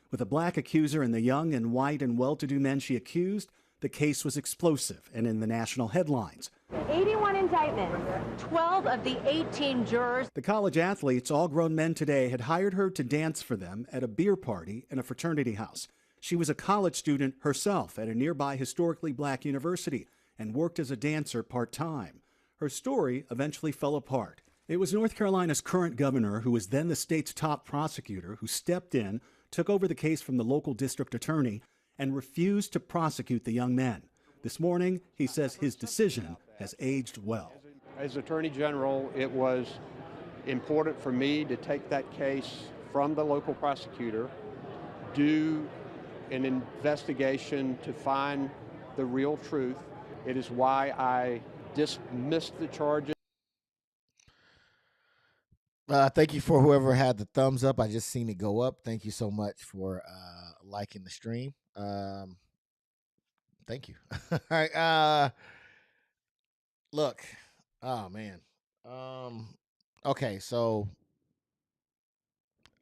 With a black accuser and the young and white and well-to-do men she accused, the case was explosive and in the national headlines. 81 indictments, 12 of the 18 jurors. The college athletes, all grown men today, had hired her to dance for them at a beer party in a fraternity house. She was a college student herself at a nearby historically black university and worked as a dancer part-time. Her story eventually fell apart. It was North Carolina's current governor, who was then the state's top prosecutor, who stepped in, took over the case from the local district attorney, and refused to prosecute the young men. This morning, he says his decision has aged well. As Attorney General, it was important for me to take that case from the local prosecutor, do an investigation to find the real truth. It is why I dismissed the charges. Thank you for whoever had the thumbs up. I just seen it go up. Thank you so much for liking the stream. Thank you. All right. Look. Oh man. Okay. So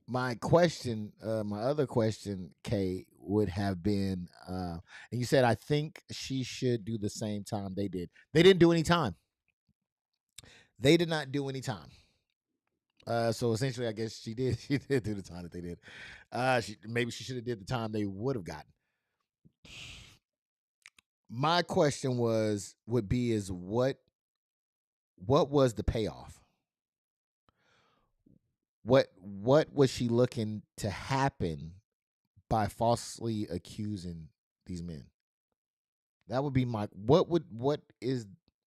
my question, my other question, Kay, would have been, and you said I think she should do the same time they did. They didn't do any time. They did not do any time. So essentially, I guess she did. She did do the time that they did. Maybe she should have did the time they would have gotten. My question would be what what was the payoff? What was she looking to happen by falsely accusing these men? That would be my what's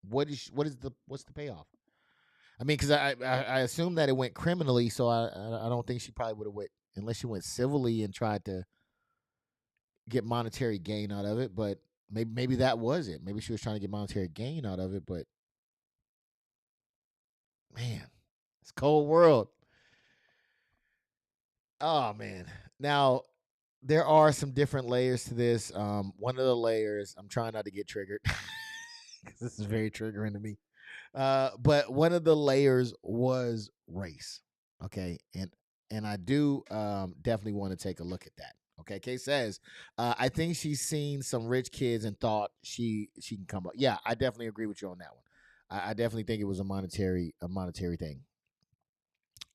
the payoff? I mean, because I assume that it went criminally, so I don't think she probably would have went unless she went civilly and tried to get monetary gain out of it. But maybe that was it. Maybe she was trying to get monetary gain out of it. But man, it's a cold world. Oh man. Now there are some different layers to this. One of the layers, I'm trying not to get triggered because this is very triggering to me. But one of the layers was race. Okay, and I do definitely want to take a look at that. Okay, Kay says, I think she's seen some rich kids and thought she can come up. Yeah, I definitely agree with you on that one. I definitely think it was a monetary thing.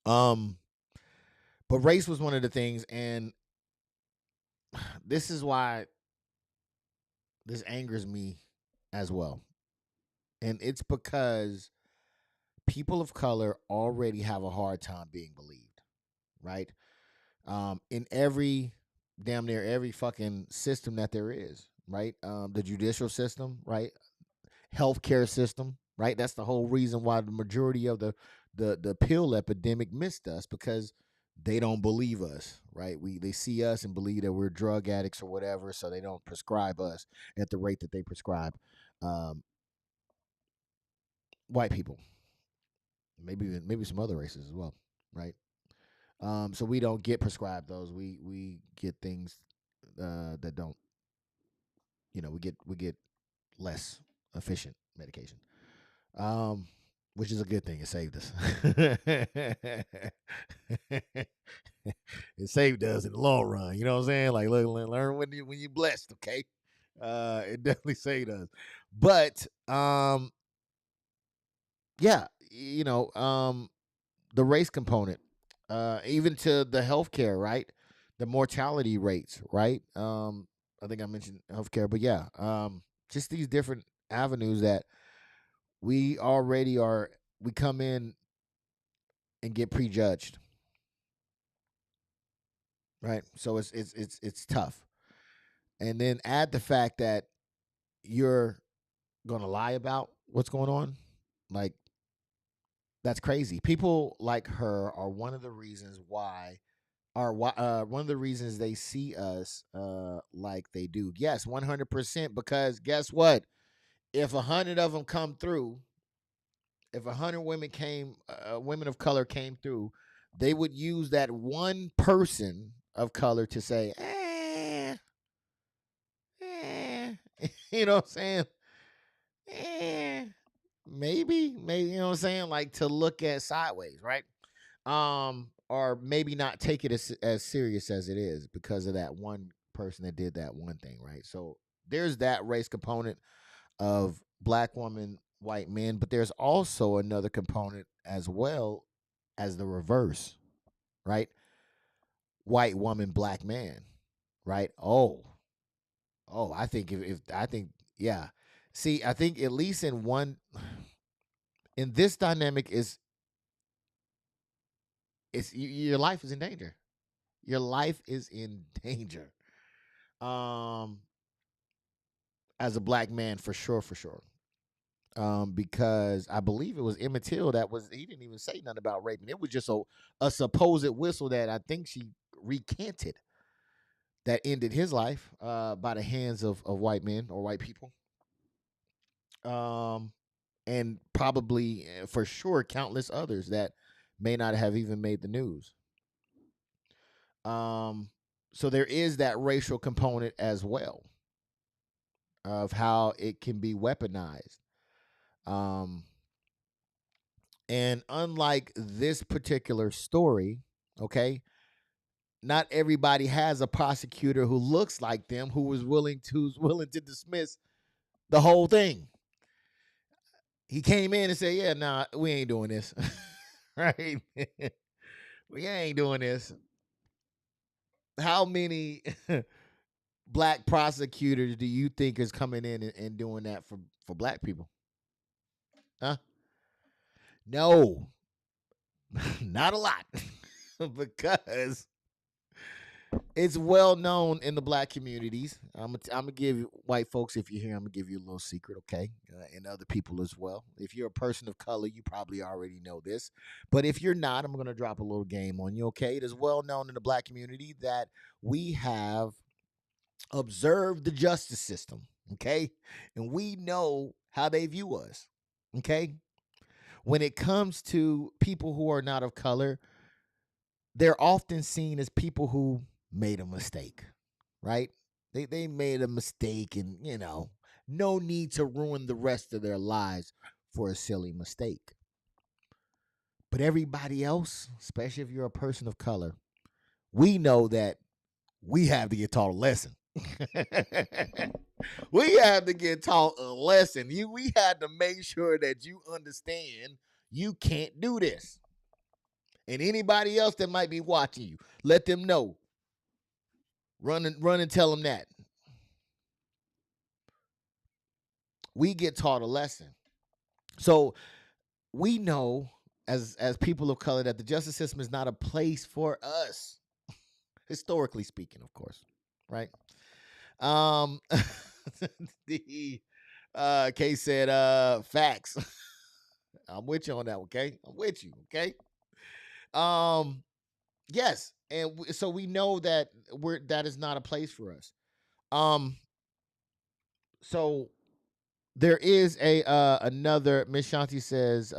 But race was one of the things, and this is why this angers me as well. And it's because people of color already have a hard time being believed, right? In damn near every fucking system that there is, right? The judicial system, right? Healthcare system, right? That's the whole reason why the majority of the pill epidemic missed us, because they don't believe us, right? They see us and believe that we're drug addicts or whatever, so they don't prescribe us at the rate that they prescribe white people, maybe some other races as well, right? So we don't get prescribed those. We get things that don't, we get less efficient medication, which is a good thing. It saved us. It saved us in the long run. You know what I'm saying? Like, look, learn when you're blessed. Okay, it definitely saved us. But yeah, the race component, even to the healthcare, right? The mortality rates, right? I think I mentioned healthcare, but yeah, just these different avenues that we come in and get prejudged, right? So it's tough, and then add the fact that you're gonna lie about what's going on, like that's crazy. People like her are one of the reasons why one of the reasons they see us like they do. Yes, 100%. Because guess what? If 100 of them come through, if 100 women of color came through, they would use that one person of color to say, you know what I'm saying? Maybe, you know what I'm saying? Like, to look at sideways, right? Or maybe not take it as serious as it is because of that one person that did that one thing, right? So there's that race component of black woman, white men, but there's also another component as well as the reverse, right? White woman, black man, right? I think if I think, yeah. See, I think at least in this dynamic your life is in danger. Your life is in danger. As a black man, for sure. Because I believe it was Emmett Till he didn't even say nothing about raping. It was just a supposed whistle that I think she recanted that ended his life by the hands of white men or white people. And probably for sure countless others that may not have even made the news. So there is that racial component as well of how it can be weaponized. And unlike this particular story, okay, not everybody has a prosecutor who looks like them who's willing to dismiss the whole thing. He came in and said, "Yeah, nah, we ain't doing this." Right? We ain't doing this. How many black prosecutors do you think is coming in and doing that for black people? Huh? No, not a lot, because it's well known in the black communities. I'm gonna give white folks, if you're here, I'm gonna give you a little secret, okay? And other people as well. If you're a person of color, you probably already know this. But if you're not, I'm gonna drop a little game on you, okay? It is well known in the black community that we have observed the justice system, okay? And we know how they view us, okay? When it comes to people who are not of color, they're often seen as people who made a mistake, right? They made a mistake, and no need to ruin the rest of their lives for a silly mistake. But everybody else, especially if you're a person of color, we know that we have to get taught a lesson. We have to get taught a lesson. We had to make sure that you understand you can't do this. And anybody else that might be watching you, let them know. Run and tell them that. We get taught a lesson. So we know as people of color that the justice system is not a place for us, historically speaking, of course, right? The case said facts. I'm with you on that, okay? I'm with you, okay? Yes, and so we know that that is not a place for us. So there is a another. Miss Shanti says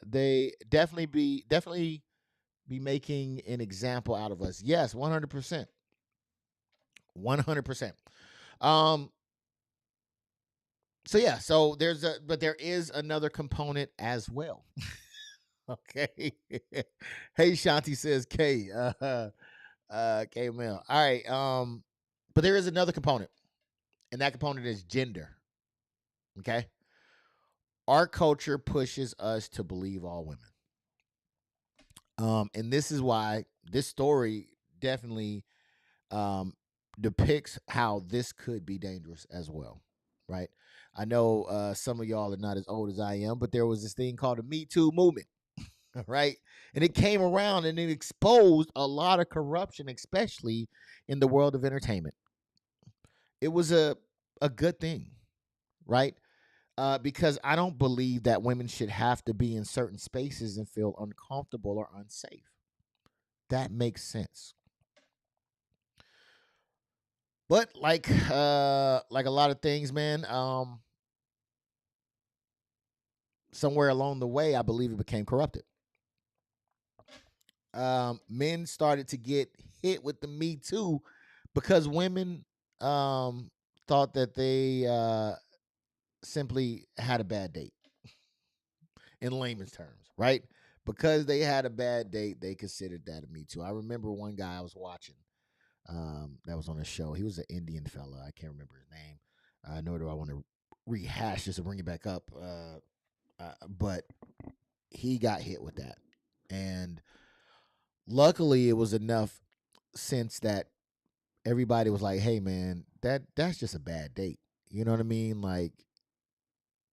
they definitely be making an example out of us. Yes, 100%. 100%. So yeah, so but there is another component as well. Okay. Hey, Shanti says K. K Mel. All right. But there is another component, and that component is gender. Okay. Our culture pushes us to believe all women. And this is why this story definitely depicts how this could be dangerous as well, right? I know some of y'all are not as old as I am, but there was this thing called the Me Too movement, right? And it came around and it exposed a lot of corruption, especially in the world of entertainment. It was a good thing, right? Because I don't believe that women should have to be in certain spaces and feel uncomfortable or unsafe. That makes sense. But like a lot of things, man, somewhere along the way, I believe it became corrupted. Men started to get hit with the Me Too because women thought that they simply had a bad date, in layman's terms, right? Because they had a bad date, they considered that a Me Too. I remember one guy I was watching that was on a show. He was an Indian fella. I can't remember his name. Nor do I want to rehash this or bring it back up. But he got hit with that. And luckily, it was enough sense that everybody was like, hey, man, that's just a bad date. You know what I mean? Like,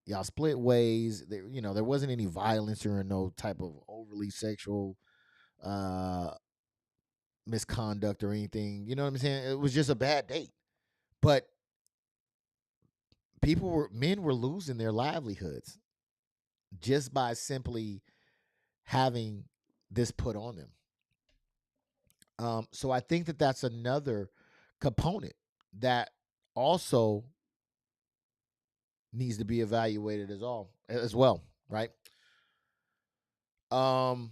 y'all split ways. There wasn't any violence or no type of overly sexual misconduct or anything. You know what I'm saying? It was just a bad date. But men were losing their livelihoods just by simply having this put on them. So I think that that's another component that also needs to be evaluated as well, right? Because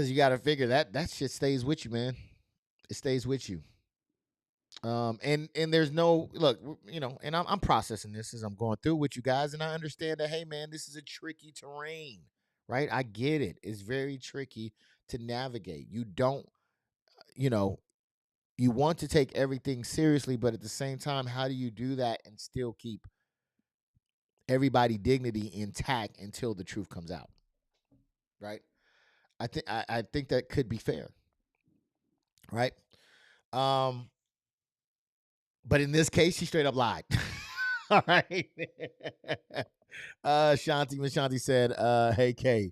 you got to figure that shit stays with you, man. It stays with you. And there's no look, and I'm processing this as I'm going through with you guys, and I understand that, hey, man, this is a tricky terrain, right? I get it. It's very tricky to navigate. You don't, you want to take everything seriously, but at the same time, how do you do that and still keep everybody dignity intact until the truth comes out, right? I think that could be fair, right? But in this case, she straight up lied. All right. Shanti, Miss Shanti said, hey, Kay.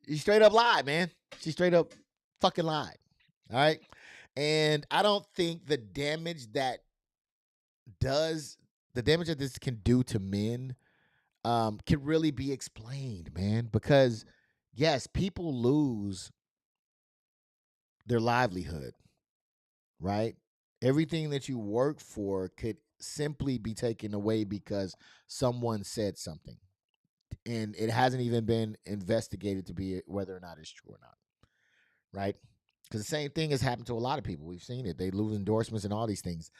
She straight up lied, man. She straight up fucking lied. All right. And I don't think the damage that this can do to men can really be explained, man. Because, yes, people lose their livelihood, right? Everything that you work for could simply be taken away because someone said something. And it hasn't even been investigated to be whether or not it's true or not, right? Because the same thing has happened to a lot of people. We've seen it. They lose endorsements and all these things.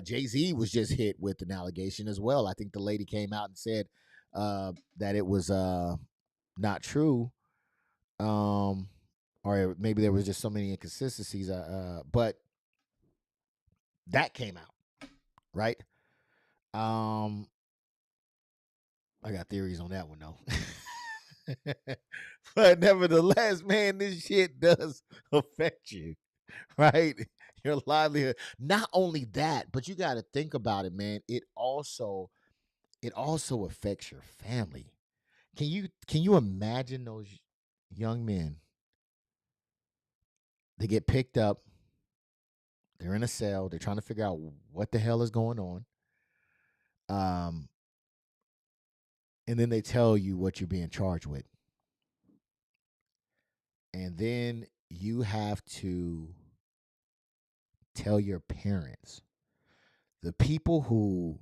Jay-Z was just hit with an allegation as well. I think the lady came out and said that it was not true. Or maybe there was just so many inconsistencies. But that came out, right? I got theories on that one, though. But nevertheless, man, this shit does affect you, right? Your livelihood. Not only that, but you got to think about it, man. It also affects your family. Can you imagine those young men? They get picked up. They're in a cell. They're trying to figure out what the hell is going on. And then they tell you what you're being charged with. And then you have to tell your parents, the people who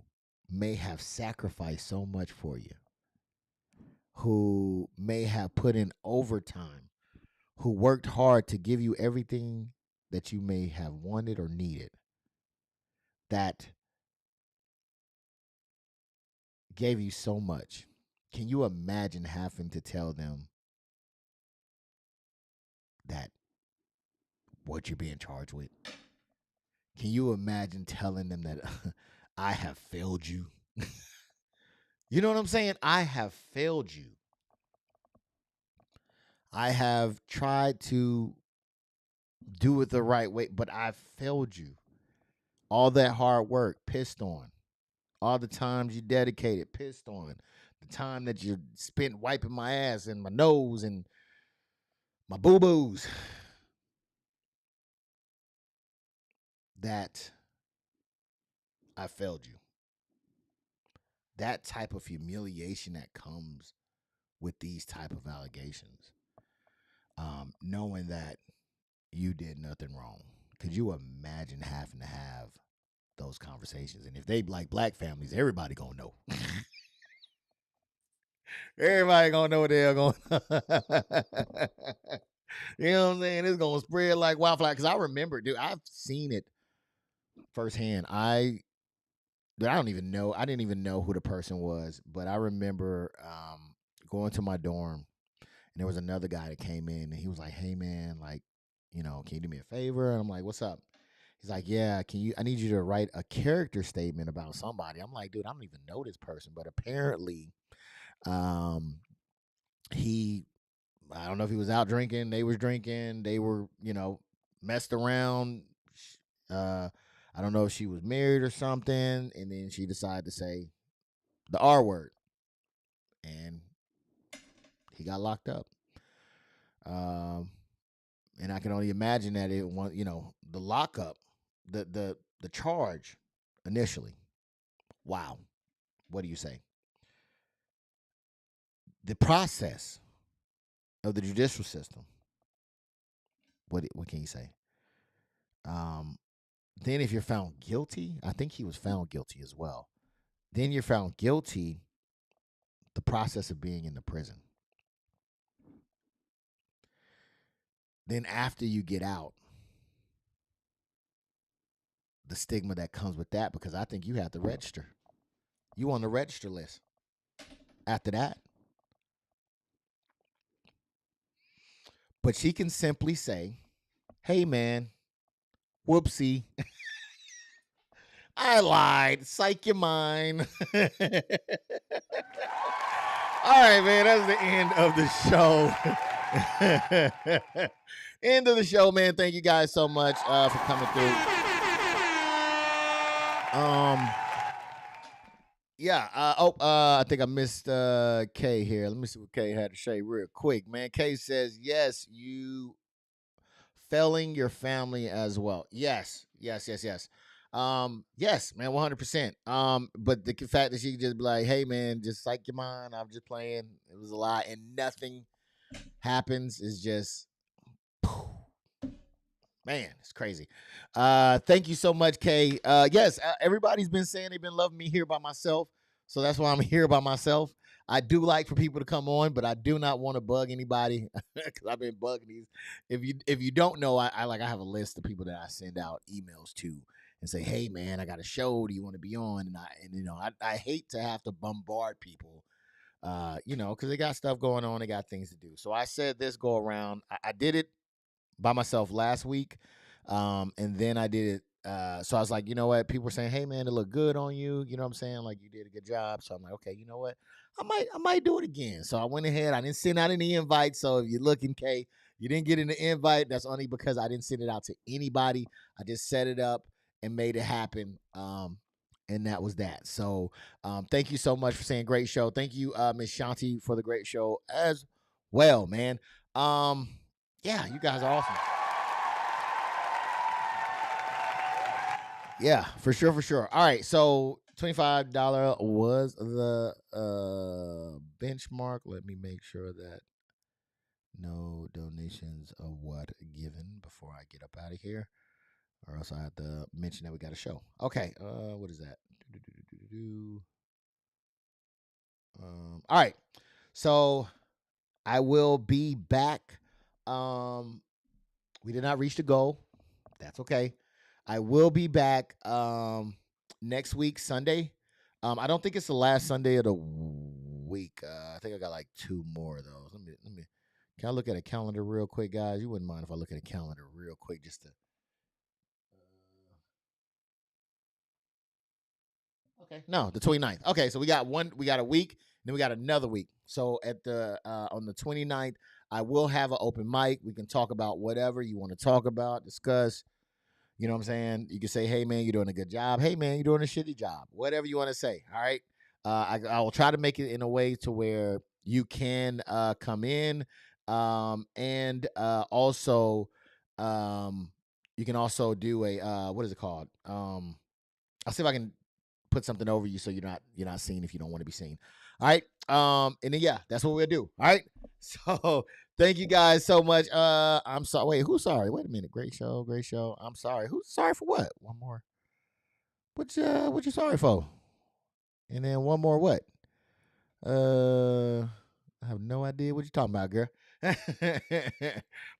may have sacrificed so much for you, who may have put in overtime, who worked hard to give you everything that you may have wanted or needed, that gave you so much. Can you imagine having to tell them that what you're being charged with? Can you imagine telling them that I have failed you? You know what I'm saying? I have failed you. I have tried to do it the right way, but I've failed you. All that hard work, pissed on. All the times you dedicated, pissed on. The time that you spent wiping my ass and my nose and my boo-boos. That I failed you. That type of humiliation that comes with these type of allegations. Knowing that you did nothing wrong. Could you imagine having to have those conversations? And if they like black families, everybody gonna know. Everybody gonna know what the hell going on. You know what I'm saying? It's gonna spread like wildfire. Because I remember, dude, I've seen it firsthand. I don't even know. I didn't even know who the person was, but I remember going to my dorm, and there was another guy that came in, and he was like, "Hey, man, like, you know, can you do me a favor?" And I'm like, "What's up?" He's like, "Yeah, I need you to write a character statement about somebody." I'm like, "Dude, I don't even know this person," but apparently, I don't know if he was out drinking, they was drinking, they were, you know, messed around. I don't know if she was married or something, and then she decided to say the R word, and he got locked up. And I can only imagine that the lockup, the charge initially. Wow, what do you say? The process of the judicial system. What can you say? Then if you're found guilty, I think he was found guilty as well. Then you're found guilty, the process of being in the prison. Then after you get out, the stigma that comes with that, because I think you have to register. You on the register list after that. But she can simply say, "Hey, man, whoopsie. I lied. Psych your mind." All right, man, that's the end of the show. End of the show, man. Thank you guys so much for coming through. Yeah. I think I missed Kay here. Let me see what Kay had to say real quick, man. Kay says, yes, you failing your family as well. Yes. Yes, man, 100%. But the fact that she could just be like, hey, man, just psych your mind. I'm just playing. It was a lie, and nothing happens is just, man, it's crazy. Thank you so much, Kay. Yes, everybody's been saying they've been loving me here by myself, so that's why I'm here by myself. I do like for people to come on, but I do not want to bug anybody because I've been bugging these. If you don't know, I have a list of people that I send out emails to and say, hey, man, I got a show. Do you want to be on? And I hate to have to bombard people, because they got stuff going on. They got things to do. So I said this go around. I did it by myself last week. And then I did it. So I was like, you know what? People were saying, hey, man, it looked good on you. You know what I'm saying? Like, you did a good job. So I'm like, okay, you know what? I might do it again. So I went ahead. I didn't send out any invites. So if you're looking, Kay, you didn't get an invite. That's only because I didn't send it out to anybody. I just set it up and made it happen. And that was that. So thank you so much for saying great show. Thank you, Miss Shanti, for the great show as well, man. Yeah, you guys are awesome. Yeah, for sure. All right, so $25 was the benchmark. Let me make sure that no donations are given before I get up out of here, or else I have to mention that we got a show. Okay, what is that? All right, so I will be back. We did not reach the goal. That's okay. I will be back next week, Sunday. I don't think it's the last Sunday of the week. I think I got like 2 more of those. Let me. Can I look at a calendar real quick, guys? You wouldn't mind if I look at a calendar real quick just to. Okay. No, the 29th. Okay, so we got a week, then we got another week. So at the on the 29th, I will have an open mic. We can talk about whatever you want to talk about, discuss. You know what I'm saying? You can say, hey, man, you're doing a good job. Hey, man, you're doing a shitty job. Whatever you want to say, all right? I will try to make it in a way to where you can come in. And also, you can also do a, what is it called? I'll see if I can put something over you so you're not seen if you don't want to be seen. All right. And then, yeah, that's what we'll do. All right. So thank you guys so much. I'm sorry. Wait, who's sorry? Wait a minute. Great show. I'm sorry. Who's sorry for what? One more. What you sorry for? And then one more what? I have no idea what you're talking about, girl.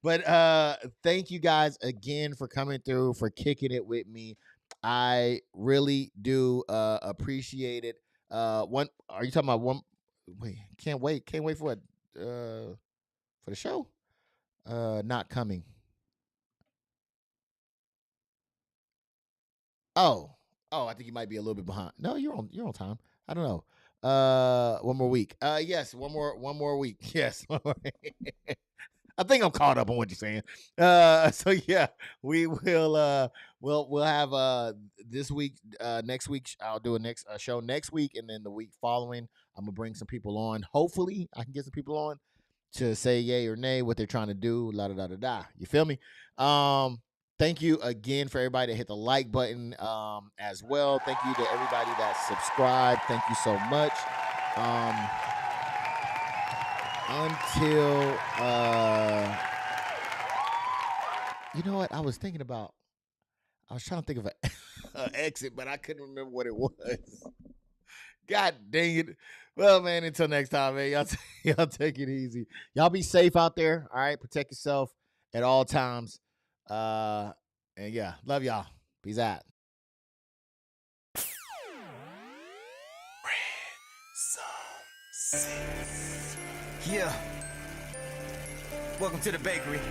But thank you guys again for coming through, for kicking it with me. I really do appreciate it. Are you talking about one? Wait, can't wait for what? For the show? Not coming. Oh, I think you might be a little bit behind. No, you're on time. I don't know. One more week. Yes, one more week. Yes. I think I'm caught up on what you're saying. So yeah, we will we'll have this week, next week I'll do a show next week, and then the week following I'm gonna bring some people on. Hopefully I can get some people on to say yay or nay what they're trying to do. La da da da da. You feel me? Thank you again for everybody that hit the like button as well. Thank you to everybody that subscribed. Thank you so much. Until you know what? I was trying to think of an exit, but I couldn't remember what it was. God dang it. Well, man, until next time, man, y'all take it easy. Y'all be safe out there. All right. Protect yourself at all times. And yeah, love y'all. Peace out. Yeah. Welcome to the bakery.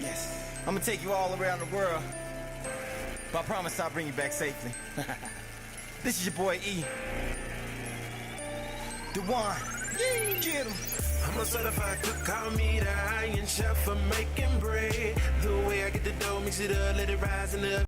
Yes. I'm gonna take you all around the world. But I promise I'll bring you back safely. This is your boy E. The one. Get him. I'm a certified cook, call me the Iron Chef for making bread. The way I get the dough, mix it up, let it rise in the